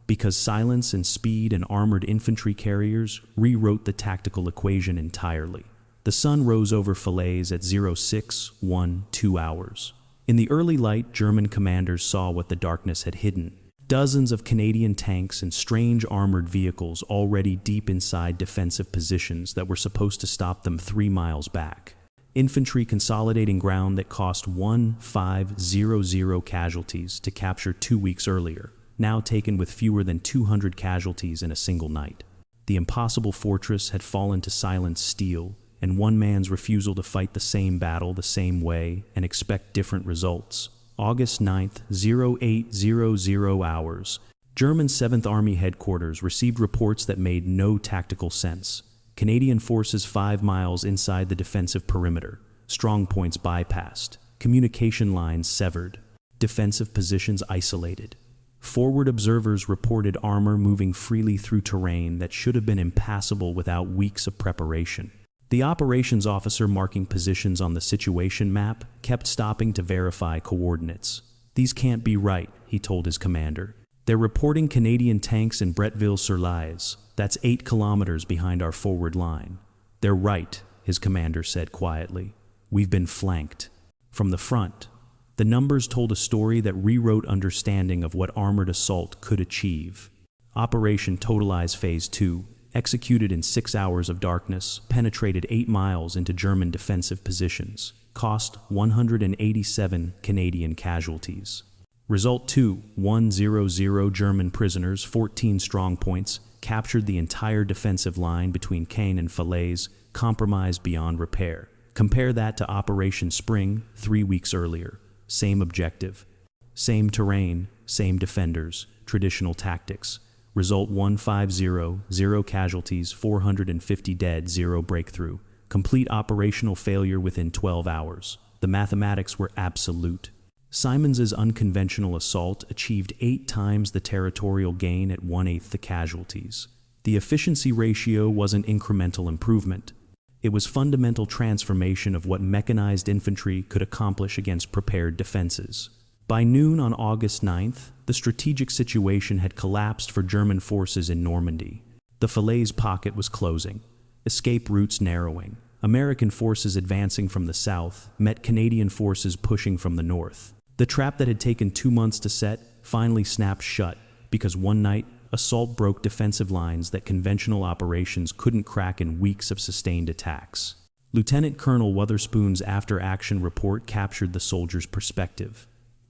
Speaker 1: because silence and speed and armored infantry carriers rewrote the tactical equation entirely. The sun rose over Falaise at 0612 hours. In the early light, German commanders saw what the darkness had hidden. Dozens of Canadian tanks and strange armored vehicles already deep inside defensive positions that were supposed to stop them 3 miles back. Infantry consolidating ground that cost 1500 casualties to capture 2 weeks earlier, now taken with fewer than 200 casualties in a single night. The impossible fortress had fallen to silent steel, and one man's refusal to fight the same battle the same way and expect different results. August 9th, 0800 hours. German 7th Army headquarters received reports that made no tactical sense. Canadian forces 5 miles inside the defensive perimeter. Strongpoints bypassed. Communication lines severed. Defensive positions isolated. Forward observers reported armor moving freely through terrain that should have been impassable without weeks of preparation. The operations officer marking positions on the situation map kept stopping to verify coordinates. "These can't be right," he told his commander. "They're reporting Canadian tanks in Bretteville-sur-Lys. That's 8 kilometers behind our forward line." "They're right," his commander said quietly. "We've been flanked." From the front, the numbers told a story that rewrote understanding of what armored assault could achieve. Operation Totalize Phase 2, executed in 6 hours of darkness, penetrated 8 miles into German defensive positions, cost 187 Canadian casualties. Result 2-100 German prisoners, 14 strongpoints, captured the entire defensive line between Caen and Falaise, compromised beyond repair. Compare that to Operation Spring 3 weeks earlier. Same objective, same terrain, same defenders, traditional tactics. Result 150, 0 casualties, 450 dead, 0 breakthrough. Complete operational failure within 12 hours. The mathematics were absolute. Simonds' unconventional assault achieved 8 times the territorial gain at 1/8 the casualties. The efficiency ratio wasn't incremental improvement. It was fundamental transformation of what mechanized infantry could accomplish against prepared defenses. By noon on August 9th, the strategic situation had collapsed for German forces in Normandy. The The Falaise pocket was closing, escape routes narrowing. American forces advancing from the south met Canadian forces pushing from the north. The trap that had taken 2 months to set finally snapped shut because one night, assault broke defensive lines that conventional operations couldn't crack in weeks of sustained attacks. Lieutenant Colonel Wotherspoon's after-action report captured the soldiers' perspective.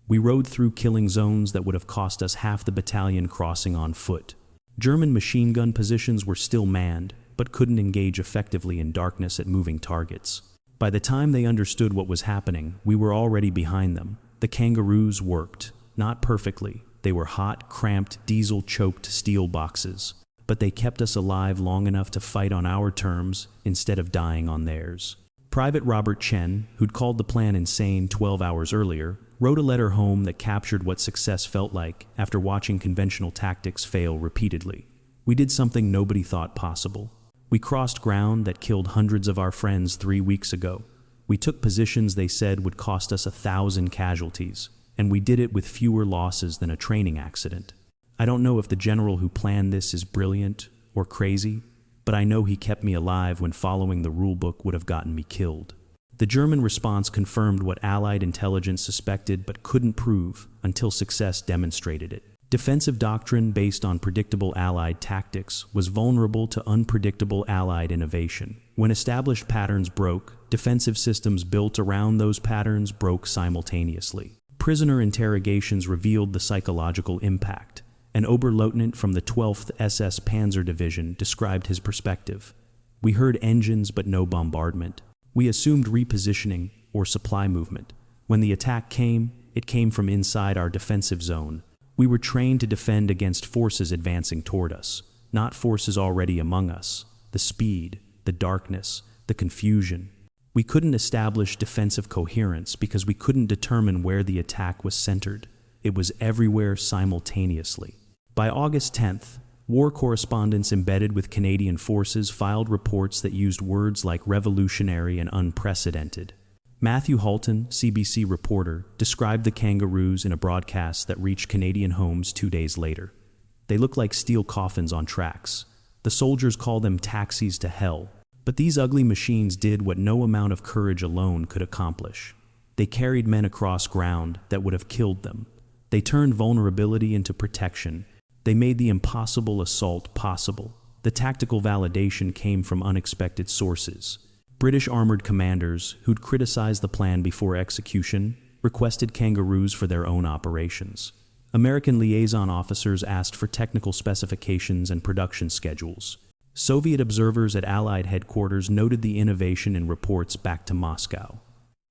Speaker 1: We rode through killing zones that would have cost us half the battalion crossing on foot. German machine gun positions were still manned, but couldn't engage effectively in darkness at moving targets. By the time they understood what was happening, we were already behind them. The Kangaroos worked, not perfectly. They were hot, cramped, diesel-choked steel boxes, but they kept us alive long enough to fight on our terms instead of dying on theirs. Private Robert Chen, who'd called the plan insane 12 hours earlier, wrote a letter home that captured what success felt like after watching conventional tactics fail repeatedly. We did something nobody thought possible. We crossed ground that killed hundreds of our friends 3 weeks ago. We took positions they said would cost us 1,000 casualties, and we did it with fewer losses than a training accident. I don't know if the general who planned this is brilliant or crazy, but I know he kept me alive when following the rulebook would have gotten me killed. The German response confirmed what Allied intelligence suspected but couldn't prove until success demonstrated it. Defensive doctrine based on predictable Allied tactics was vulnerable to unpredictable Allied innovation. When established patterns broke, defensive systems built around those patterns broke simultaneously. Prisoner interrogations revealed the psychological impact. An Oberleutnant from the 12th SS Panzer Division described his perspective. We heard engines but no bombardment. We assumed repositioning or supply movement. When the attack came, it came from inside our defensive zone. We were trained to defend against forces advancing toward us, not forces already among us. The speed, the darkness, the confusion. We couldn't establish defensive coherence because we couldn't determine where the attack was centered. It was everywhere simultaneously. By August 10th, war correspondents embedded with Canadian forces filed reports that used words like revolutionary and unprecedented. Matthew Halton, CBC reporter, described the Kangaroos in a broadcast that reached Canadian homes 2 days later. They look like steel coffins on tracks. The soldiers call them taxis to hell. But these ugly machines did what no amount of courage alone could accomplish. They carried men across ground that would have killed them. They turned vulnerability into protection. They made the impossible assault possible. The tactical validation came from unexpected sources. British armored commanders, who'd criticized the plan before execution, requested Kangaroos for their own operations. American liaison officers asked for technical specifications and production schedules. Soviet observers at Allied headquarters noted the innovation in reports back to Moscow.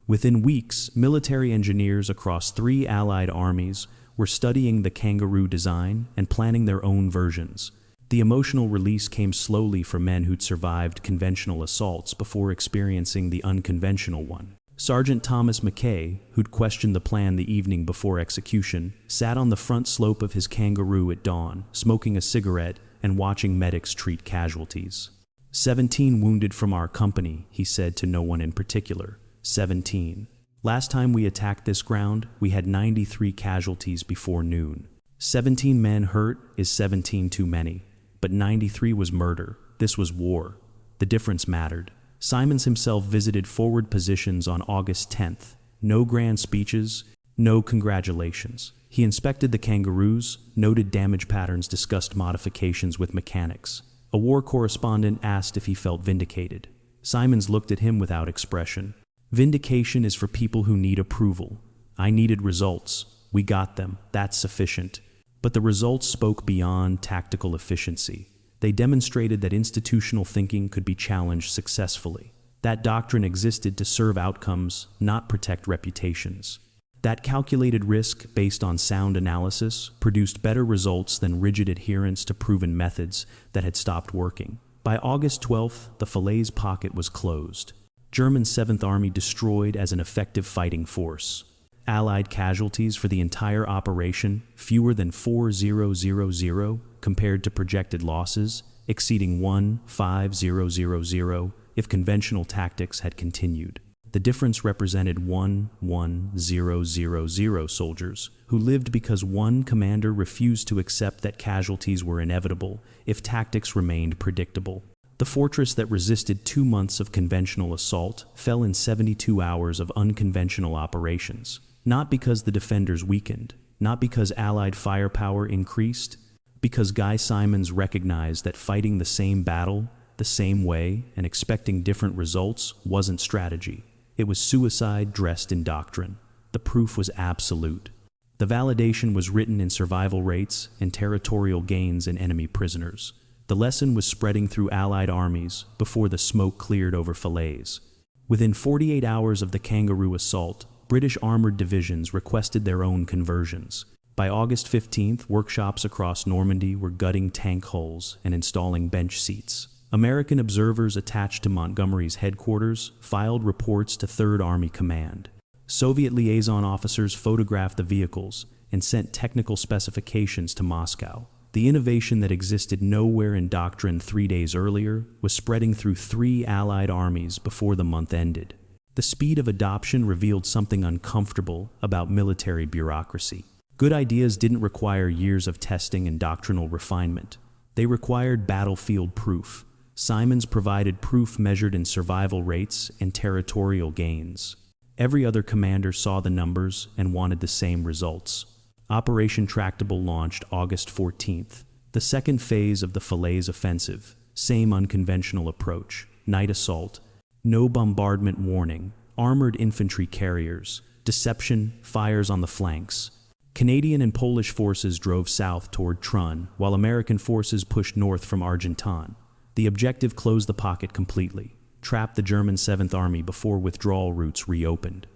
Speaker 1: Within weeks, military engineers across 3 Allied armies were studying the Kangaroo design and planning their own versions. The emotional release came slowly for men who'd survived conventional assaults before experiencing the unconventional one. Sergeant Thomas McKay, who'd questioned the plan the evening before execution, sat on the front slope of his Kangaroo at dawn, smoking a cigarette and watching medics treat casualties. 17 wounded from our company, he said to no one in particular. 17. Last time we attacked this ground, we had 93 casualties before noon. 17 men hurt is 17 too many, but 93 was murder. This was war. The difference mattered. Simonds himself visited forward positions on August 10th. No grand speeches, no congratulations. He inspected the Kangaroos, noted damage patterns, discussed modifications with mechanics. A war correspondent asked if he felt vindicated. Simonds looked at him without expression. Vindication is for people who need approval. I needed results. We got them. That's sufficient. But the results spoke beyond tactical efficiency. They demonstrated that institutional thinking could be challenged successfully. That doctrine existed to serve outcomes, not protect reputations. That calculated risk based on sound analysis produced better results than rigid adherence to proven methods that had stopped working. By August 12th, the Falaise pocket was closed. German 7th Army destroyed as an effective fighting force. Allied casualties for the entire operation, fewer than 4,000 compared to projected losses, exceeding 1,5000 if conventional tactics had continued. The difference represented 1,1000 soldiers who who lived because one commander refused to accept that casualties were inevitable if tactics remained predictable. The fortress that resisted 2 months of conventional assault fell in 72 hours of unconventional operations, not because the defenders weakened, not because Allied firepower increased, because Guy Simonds recognized that fighting the same battle, the same way, and expecting different results wasn't strategy. It was suicide dressed in doctrine. The proof was absolute. The validation was written in survival rates and territorial gains in enemy prisoners. The lesson was spreading through Allied armies before the smoke cleared over Falaise. Within 48 hours of the Kangaroo assault, British armored divisions requested their own conversions. By August 15th, workshops across Normandy were gutting tank hulls and installing bench seats. American observers attached to Montgomery's headquarters filed reports to Third Army Command. Soviet liaison officers photographed the vehicles and sent technical specifications to Moscow. The innovation that existed nowhere in doctrine 3 days earlier was spreading through 3 Allied armies before the month ended. The speed of adoption revealed something uncomfortable about military bureaucracy. Good ideas didn't require years of testing and doctrinal refinement. They required battlefield proof. Simonds provided proof measured in survival rates and territorial gains. Every other commander saw the numbers and wanted the same results. Operation Tractable launched August 14th. The second phase of the Falaise offensive, same unconventional approach, night assault, no bombardment warning, armored infantry carriers, deception, fires on the flanks. Canadian and Polish forces drove south toward Trun, while American forces pushed north from Argentan. The objective closed the pocket completely, trapped the German 7th Army before withdrawal routes reopened.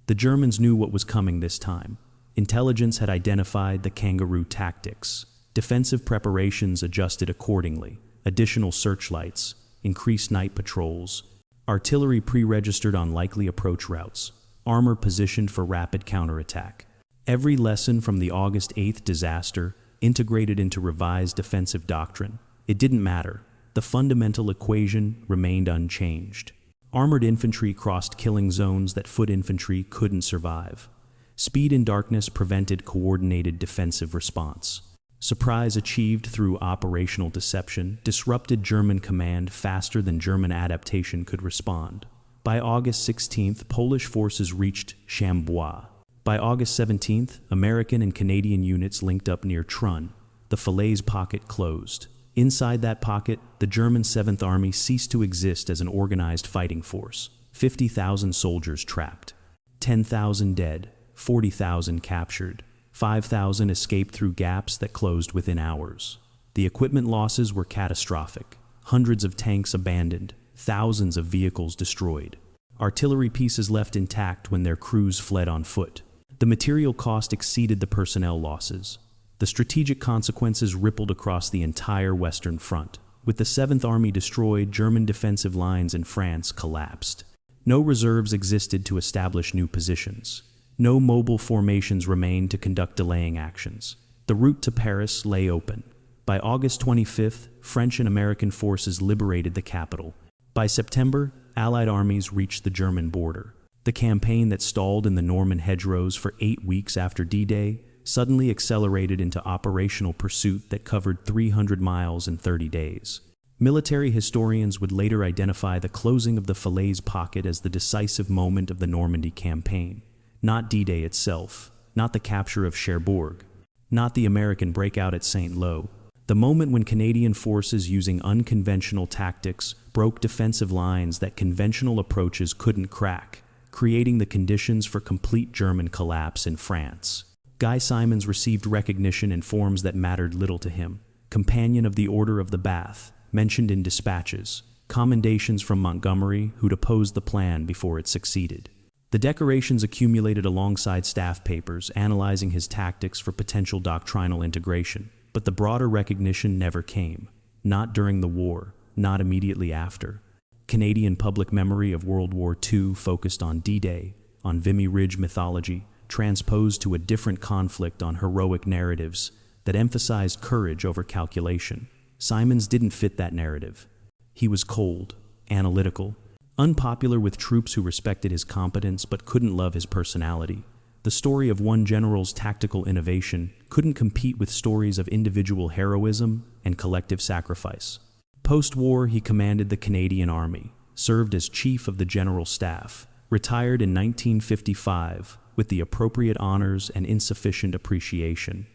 Speaker 1: The Germans knew what was coming this time. Intelligence had identified the Kangaroo tactics. Defensive preparations adjusted accordingly. Additional searchlights, increased night patrols, artillery pre-registered on likely approach routes, armor positioned for rapid counterattack. Every lesson from the August 8th disaster integrated into revised defensive doctrine. It didn't matter. The fundamental equation remained unchanged. Armored infantry crossed killing zones that foot infantry couldn't survive. Speed in darkness prevented coordinated defensive response. Surprise achieved through operational deception disrupted German command faster than German adaptation could respond. By August 16th, Polish forces reached Chambois. By August 17th, American and Canadian units linked up near Trun. The Falaise pocket closed. Inside that pocket, the German 7th Army ceased to exist as an organized fighting force. 50,000 soldiers trapped. 10,000 dead. 40,000 captured. 5,000 escaped through gaps that closed within hours. The equipment losses were catastrophic. Hundreds of tanks abandoned. Thousands of vehicles destroyed. Artillery pieces left intact when their crews fled on foot. The material cost exceeded the personnel losses. The strategic consequences rippled across the entire Western Front. With the 7th Army destroyed, German defensive lines in France collapsed. No reserves existed to establish new positions. No mobile formations remained to conduct delaying actions. The route to Paris lay open. By August 25th, French and American forces liberated the capital. By September, Allied armies reached the German border. The campaign that stalled in the Norman hedgerows for 8 weeks after D-Day suddenly accelerated into operational pursuit that covered 300 miles in 30 days. Military historians would later identify the closing of the Falaise pocket as the decisive moment of the Normandy campaign. Not D-Day itself, not the capture of Cherbourg, not the American breakout at St. Lo. The moment when Canadian forces using unconventional tactics broke defensive lines that conventional approaches couldn't crack, creating the conditions for complete German collapse in France. Guy Simonds received recognition in forms that mattered little to him. Companion of the Order of the Bath, mentioned in dispatches. Commendations from Montgomery, who'd opposed the plan before it succeeded. The decorations accumulated alongside staff papers analyzing his tactics for potential doctrinal integration. But the broader recognition never came. Not during the war, not immediately after. Canadian public memory of World War II focused on D-Day, on Vimy Ridge mythology, transposed to a different conflict on heroic narratives that emphasized courage over calculation. Simonds didn't fit that narrative. He was cold, analytical, unpopular with troops who respected his competence but couldn't love his personality. The story of one general's tactical innovation couldn't compete with stories of individual heroism and collective sacrifice. Post-war, he commanded the Canadian Army, served as Chief of the General Staff, retired in 1955 with the appropriate honors and insufficient appreciation.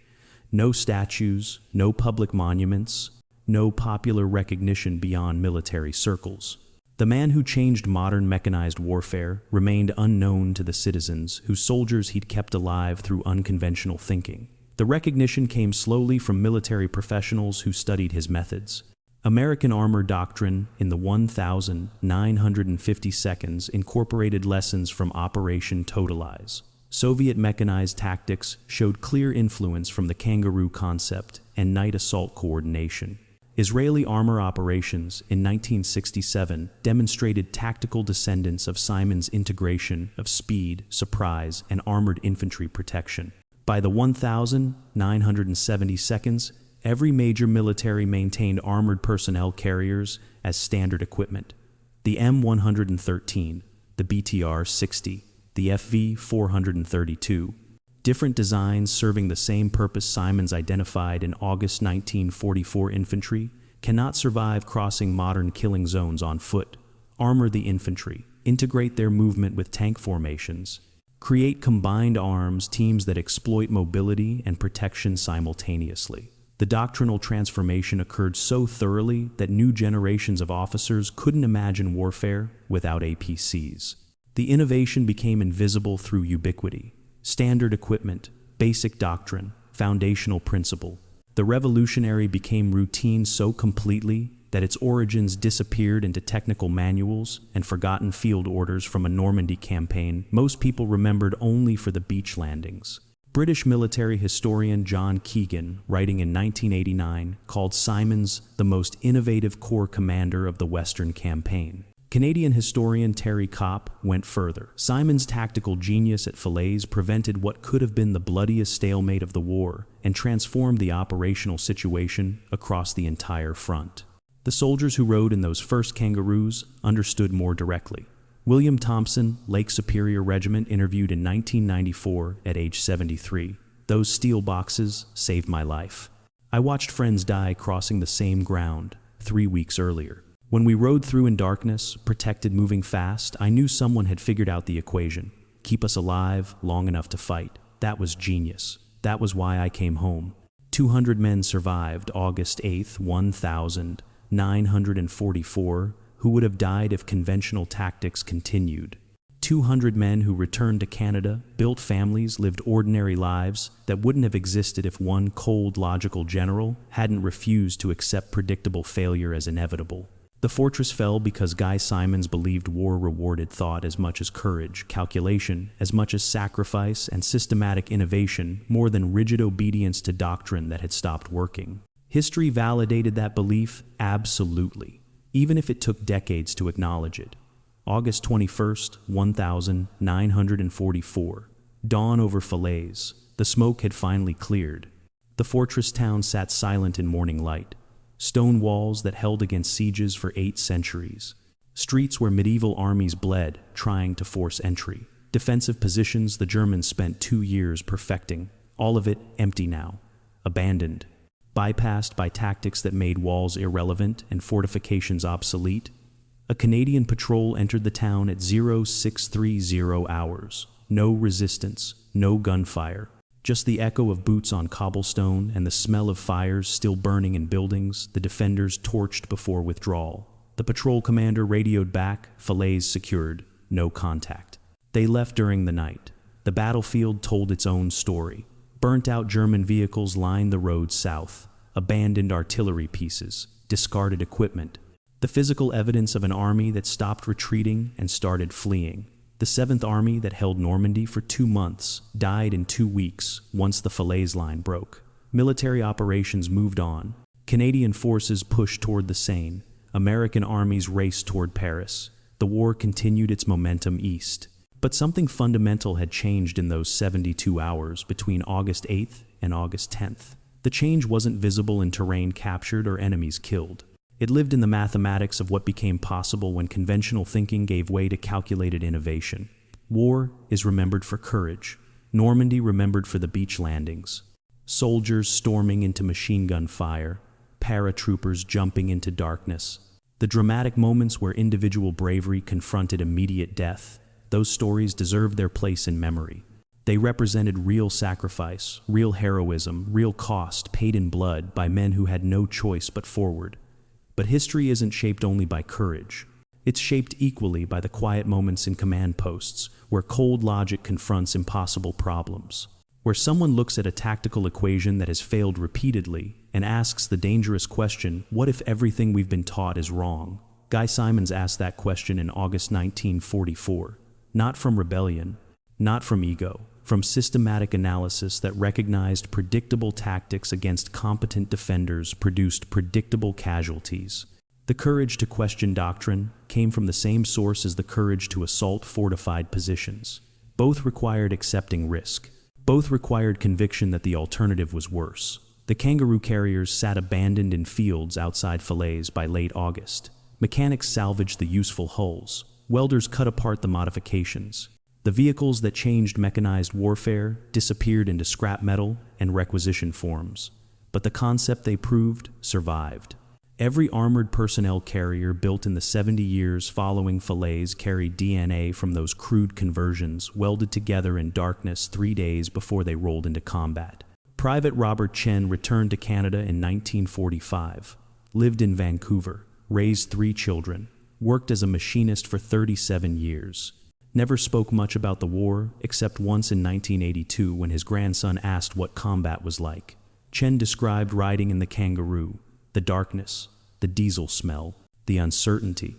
Speaker 1: No statues, no public monuments, no popular recognition beyond military circles. The man who changed modern mechanized warfare remained unknown to the citizens whose soldiers he'd kept alive through unconventional thinking. The recognition came slowly from military professionals who studied his methods. American armor doctrine in the 1,950 seconds incorporated lessons from Operation Totalize. Soviet mechanized tactics showed clear influence from the Kangaroo concept and night assault coordination. Israeli armor operations in 1967 demonstrated tactical descendants of Simonds' integration of speed, surprise, and armored infantry protection. By the 1,970 seconds, every major military maintained armored personnel carriers as standard equipment. The M113, the BTR-60, the FV-432. Different designs serving the same purpose Simonds identified in August 1944 infantry cannot survive crossing modern killing zones on foot. Armor the infantry, integrate their movement with tank formations, create combined arms teams that exploit mobility and protection simultaneously. The doctrinal transformation occurred so thoroughly that new generations of officers couldn't imagine warfare without APCs. The innovation became invisible through ubiquity. Standard equipment, basic doctrine, foundational principle. The revolutionary became routine so completely that its origins disappeared into technical manuals and forgotten field orders from a Normandy campaign most people remembered only for the beach landings. British military historian John Keegan, writing in 1989, called Simonds the most innovative corps commander of the Western campaign. Canadian historian Terry Kopp went further. Simonds' tactical genius at Falaise prevented what could have been the bloodiest stalemate of the war and transformed the operational situation across the entire front. The soldiers who rode in those first Kangaroos understood more directly. William Thompson, Lake Superior Regiment, interviewed in 1994 at age 73. "Those steel boxes saved my life. I watched friends die crossing the same ground 3 weeks earlier. When we rode through in darkness, protected moving fast, I knew someone had figured out the equation. Keep us alive long enough to fight. That was genius. That was why I came home." 200 men survived August 8, 1944, who would have died if conventional tactics continued. 200 men who returned to Canada, built families, lived ordinary lives that wouldn't have existed if one cold, logical general hadn't refused to accept predictable failure as inevitable. The fortress fell because Guy Simonds believed war rewarded thought as much as courage, calculation as much as sacrifice, and systematic innovation more than rigid obedience to doctrine that had stopped working. History validated that belief absolutely, even if it took decades to acknowledge it. August 21st, 1944. Dawn over Falaise. The smoke had finally cleared. The fortress town sat silent in morning light. Stone walls that held against sieges for 8 centuries. Streets where medieval armies bled, trying to force entry. Defensive positions the Germans spent 2 years perfecting. All of it empty now. Abandoned. Bypassed by tactics that made walls irrelevant and fortifications obsolete. A Canadian patrol entered the town at 0630 hours. No resistance, no gunfire. Just the echo of boots on cobblestone and the smell of fires still burning in buildings, the defenders torched before withdrawal. The patrol commander radioed back, Falaise secured, no contact. They left during the night. The battlefield told its own story. Burnt-out German vehicles lined the road south, abandoned artillery pieces, discarded equipment. The physical evidence of an army that stopped retreating and started fleeing. The 7th Army that held Normandy for 2 months died in 2 weeks once the Falaise line broke. Military operations moved on. Canadian forces pushed toward the Seine. American armies raced toward Paris. The war continued its momentum east. But something fundamental had changed in those 72 hours between August 8th and August 10th. The change wasn't visible in terrain captured or enemies killed. It lived in the mathematics of what became possible when conventional thinking gave way to calculated innovation. War is remembered for courage. Normandy remembered for the beach landings. Soldiers storming into machine gun fire, paratroopers jumping into darkness. The dramatic moments where individual bravery confronted immediate death, those stories deserve their place in memory. They represented real sacrifice, real heroism, real cost paid in blood by men who had no choice but forward. But history isn't shaped only by courage. It's shaped equally by the quiet moments in command posts, where cold logic confronts impossible problems. Where someone looks at a tactical equation that has failed repeatedly and asks the dangerous question, what if everything we've been taught is wrong? Guy Simonds asked that question in August 1944. Not from rebellion, not from ego, from systematic analysis that recognized predictable tactics against competent defenders produced predictable casualties. The courage to question doctrine came from the same source as the courage to assault fortified positions. Both required accepting risk. Both required conviction that the alternative was worse. The Kangaroo carriers sat abandoned in fields outside Falaise by late August. Mechanics salvaged the useful hulls. Welders cut apart the modifications. The vehicles that changed mechanized warfare disappeared into scrap metal and requisition forms. But the concept they proved survived. Every armored personnel carrier built in the 70 years following Falaise carried DNA from those crude conversions welded together in darkness 3 days before they rolled into combat. Private Robert Chen returned to Canada in 1945, lived in Vancouver, raised 3 children, worked as a machinist for 37 years. Never spoke much about the war, except once in 1982 when his grandson asked what combat was like. Chen described riding in the Kangaroo, the darkness, the diesel smell, the uncertainty.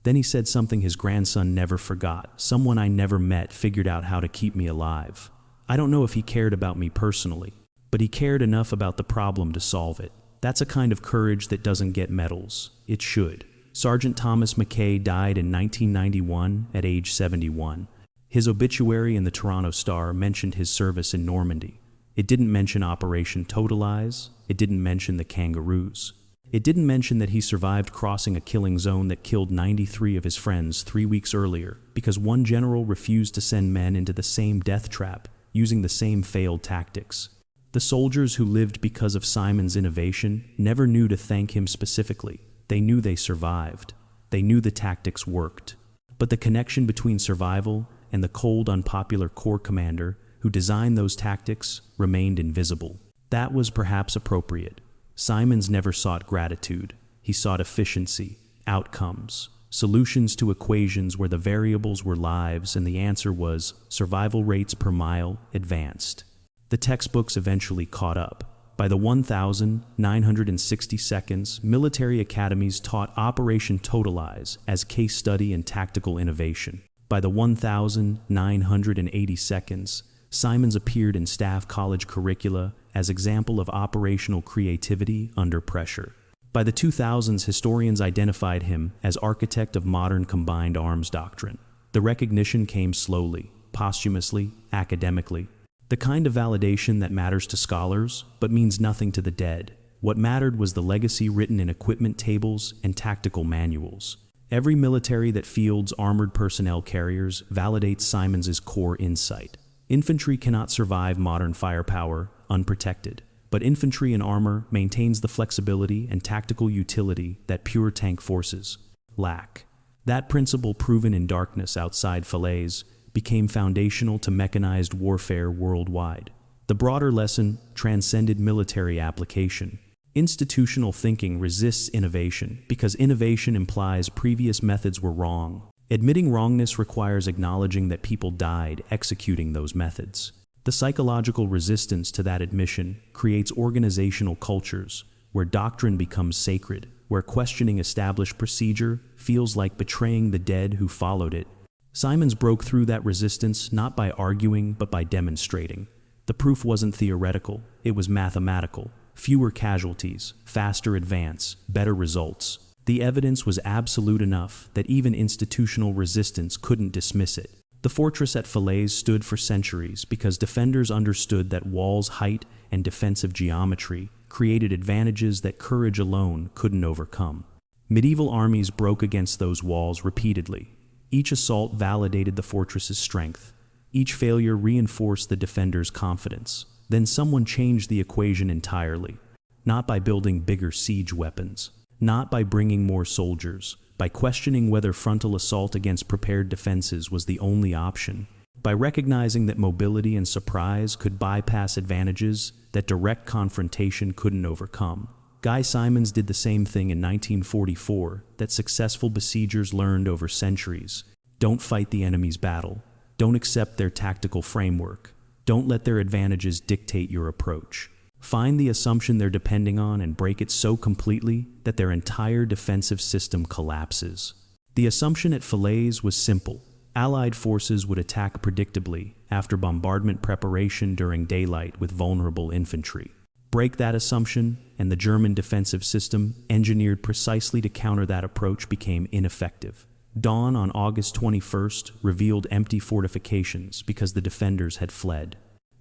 Speaker 1: Then he said something his grandson never forgot. Someone I never met figured out how to keep me alive. I don't know if he cared about me personally, but he cared enough about the problem to solve it. That's a kind of courage that doesn't get medals. It should. Sergeant Thomas McKay died in 1991 at age 71. His obituary in the Toronto Star mentioned his service in Normandy. It didn't mention Operation Totalize. It didn't mention the Kangaroos. It didn't mention that he survived crossing a killing zone that killed 93 of his friends 3 weeks earlier because one general refused to send men into the same death trap using the same failed tactics. The soldiers who lived because of Simonds' innovation never knew to thank him specifically. They knew they survived. They knew the tactics worked. But the connection between survival and the cold, unpopular Corps commander who designed those tactics remained invisible. That was perhaps appropriate. Simonds never sought gratitude. He sought efficiency, outcomes, solutions to equations where the variables were lives and the answer was survival rates per mile advanced. The textbooks eventually caught up. By the 1,960 seconds, military academies taught Operation Totalize as case study in tactical innovation. By the 1,980 seconds, Simonds appeared in staff college curricula as example of operational creativity under pressure. By the 2000s, historians identified him as architect of modern combined arms doctrine. The recognition came slowly, posthumously, academically. The kind of validation that matters to scholars, but means nothing to the dead. What mattered was the legacy written in equipment tables and tactical manuals. Every military that fields armored personnel carriers validates Simonds' core insight. Infantry cannot survive modern firepower unprotected, but infantry in armor maintains the flexibility and tactical utility that pure tank forces lack. That principle, proven in darkness outside Falaise, became foundational to mechanized warfare worldwide. The broader lesson transcended military application. Institutional thinking resists innovation because innovation implies previous methods were wrong. Admitting wrongness requires acknowledging that people died executing those methods. The psychological resistance to that admission creates organizational cultures where doctrine becomes sacred, where questioning established procedure feels like betraying the dead who followed it. Simonds broke through that resistance not by arguing but by demonstrating. The proof wasn't theoretical, it was mathematical. Fewer casualties, faster advance, better results. The evidence was absolute enough that even institutional resistance couldn't dismiss it. The fortress at Falaise stood for centuries because defenders understood that walls' height and defensive geometry created advantages that courage alone couldn't overcome. Medieval armies broke against those walls repeatedly. Each assault validated the fortress's strength. Each failure reinforced the defender's confidence. Then someone changed the equation entirely. Not by building bigger siege weapons, not by bringing more soldiers, by questioning whether frontal assault against prepared defenses was the only option, by recognizing that mobility and surprise could bypass advantages that direct confrontation couldn't overcome. Guy Simonds did the same thing in 1944 that successful besiegers learned over centuries. Don't fight the enemy's battle. Don't accept their tactical framework. Don't let their advantages dictate your approach. Find the assumption they're depending on and break it so completely that their entire defensive system collapses. The assumption at Falaise was simple. Allied forces would attack predictably after bombardment preparation during daylight with vulnerable infantry. Break that assumption, and the German defensive system, engineered precisely to counter that approach, became ineffective. Dawn on August 21st revealed empty fortifications because the defenders had fled.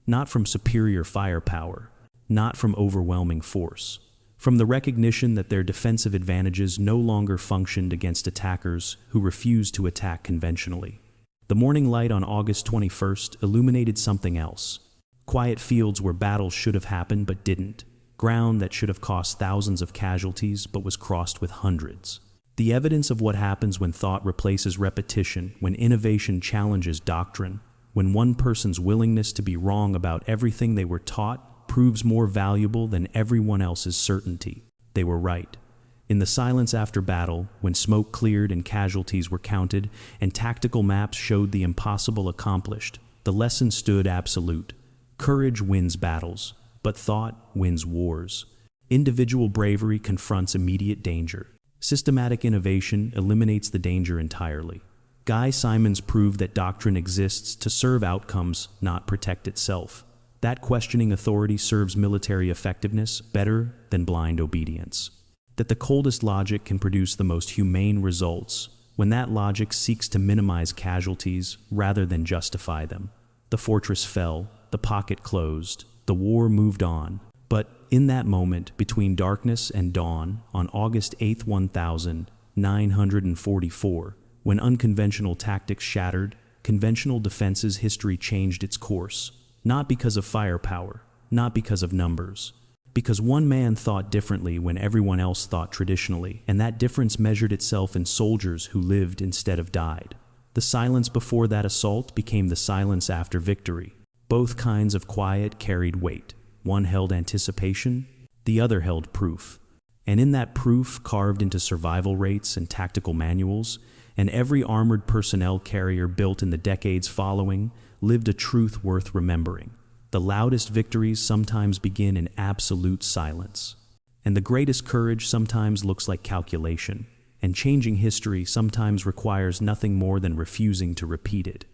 Speaker 1: Not from superior firepower, not from overwhelming force, from the recognition that their defensive advantages no longer functioned against attackers who refused to attack conventionally. The morning light on August 21st illuminated something else. Quiet fields where battles should have happened but didn't. Ground that should have cost thousands of casualties but was crossed with hundreds. The evidence of what happens when thought replaces repetition, when innovation challenges doctrine, when one person's willingness to be wrong about everything they were taught proves more valuable than everyone else's certainty. They were right. In the silence after battle, when smoke cleared and casualties were counted, and tactical maps showed the impossible accomplished, the lesson stood absolute. Courage wins battles, but thought wins wars. Individual bravery confronts immediate danger. Systematic innovation eliminates the danger entirely. Guy Simonds proved that doctrine exists to serve outcomes, not protect itself. That questioning authority serves military effectiveness better than blind obedience. That the coldest logic can produce the most humane results when that logic seeks to minimize casualties rather than justify them. The fortress fell, the pocket closed, the war moved on. But in that moment between darkness and dawn on August 8, 1944, when unconventional tactics shattered, conventional defenses history changed its course. Not because of firepower, not because of numbers. Because one man thought differently when everyone else thought traditionally, and that difference measured itself in soldiers who lived instead of died. The silence before that assault became the silence after victory. Both kinds of quiet carried weight. One held anticipation, the other held proof. And in that proof, carved into survival rates and tactical manuals, and every armored personnel carrier built in the decades following, lived a truth worth remembering. The loudest victories sometimes begin in absolute silence. And the greatest courage sometimes looks like calculation. And changing history sometimes requires nothing more than refusing to repeat it.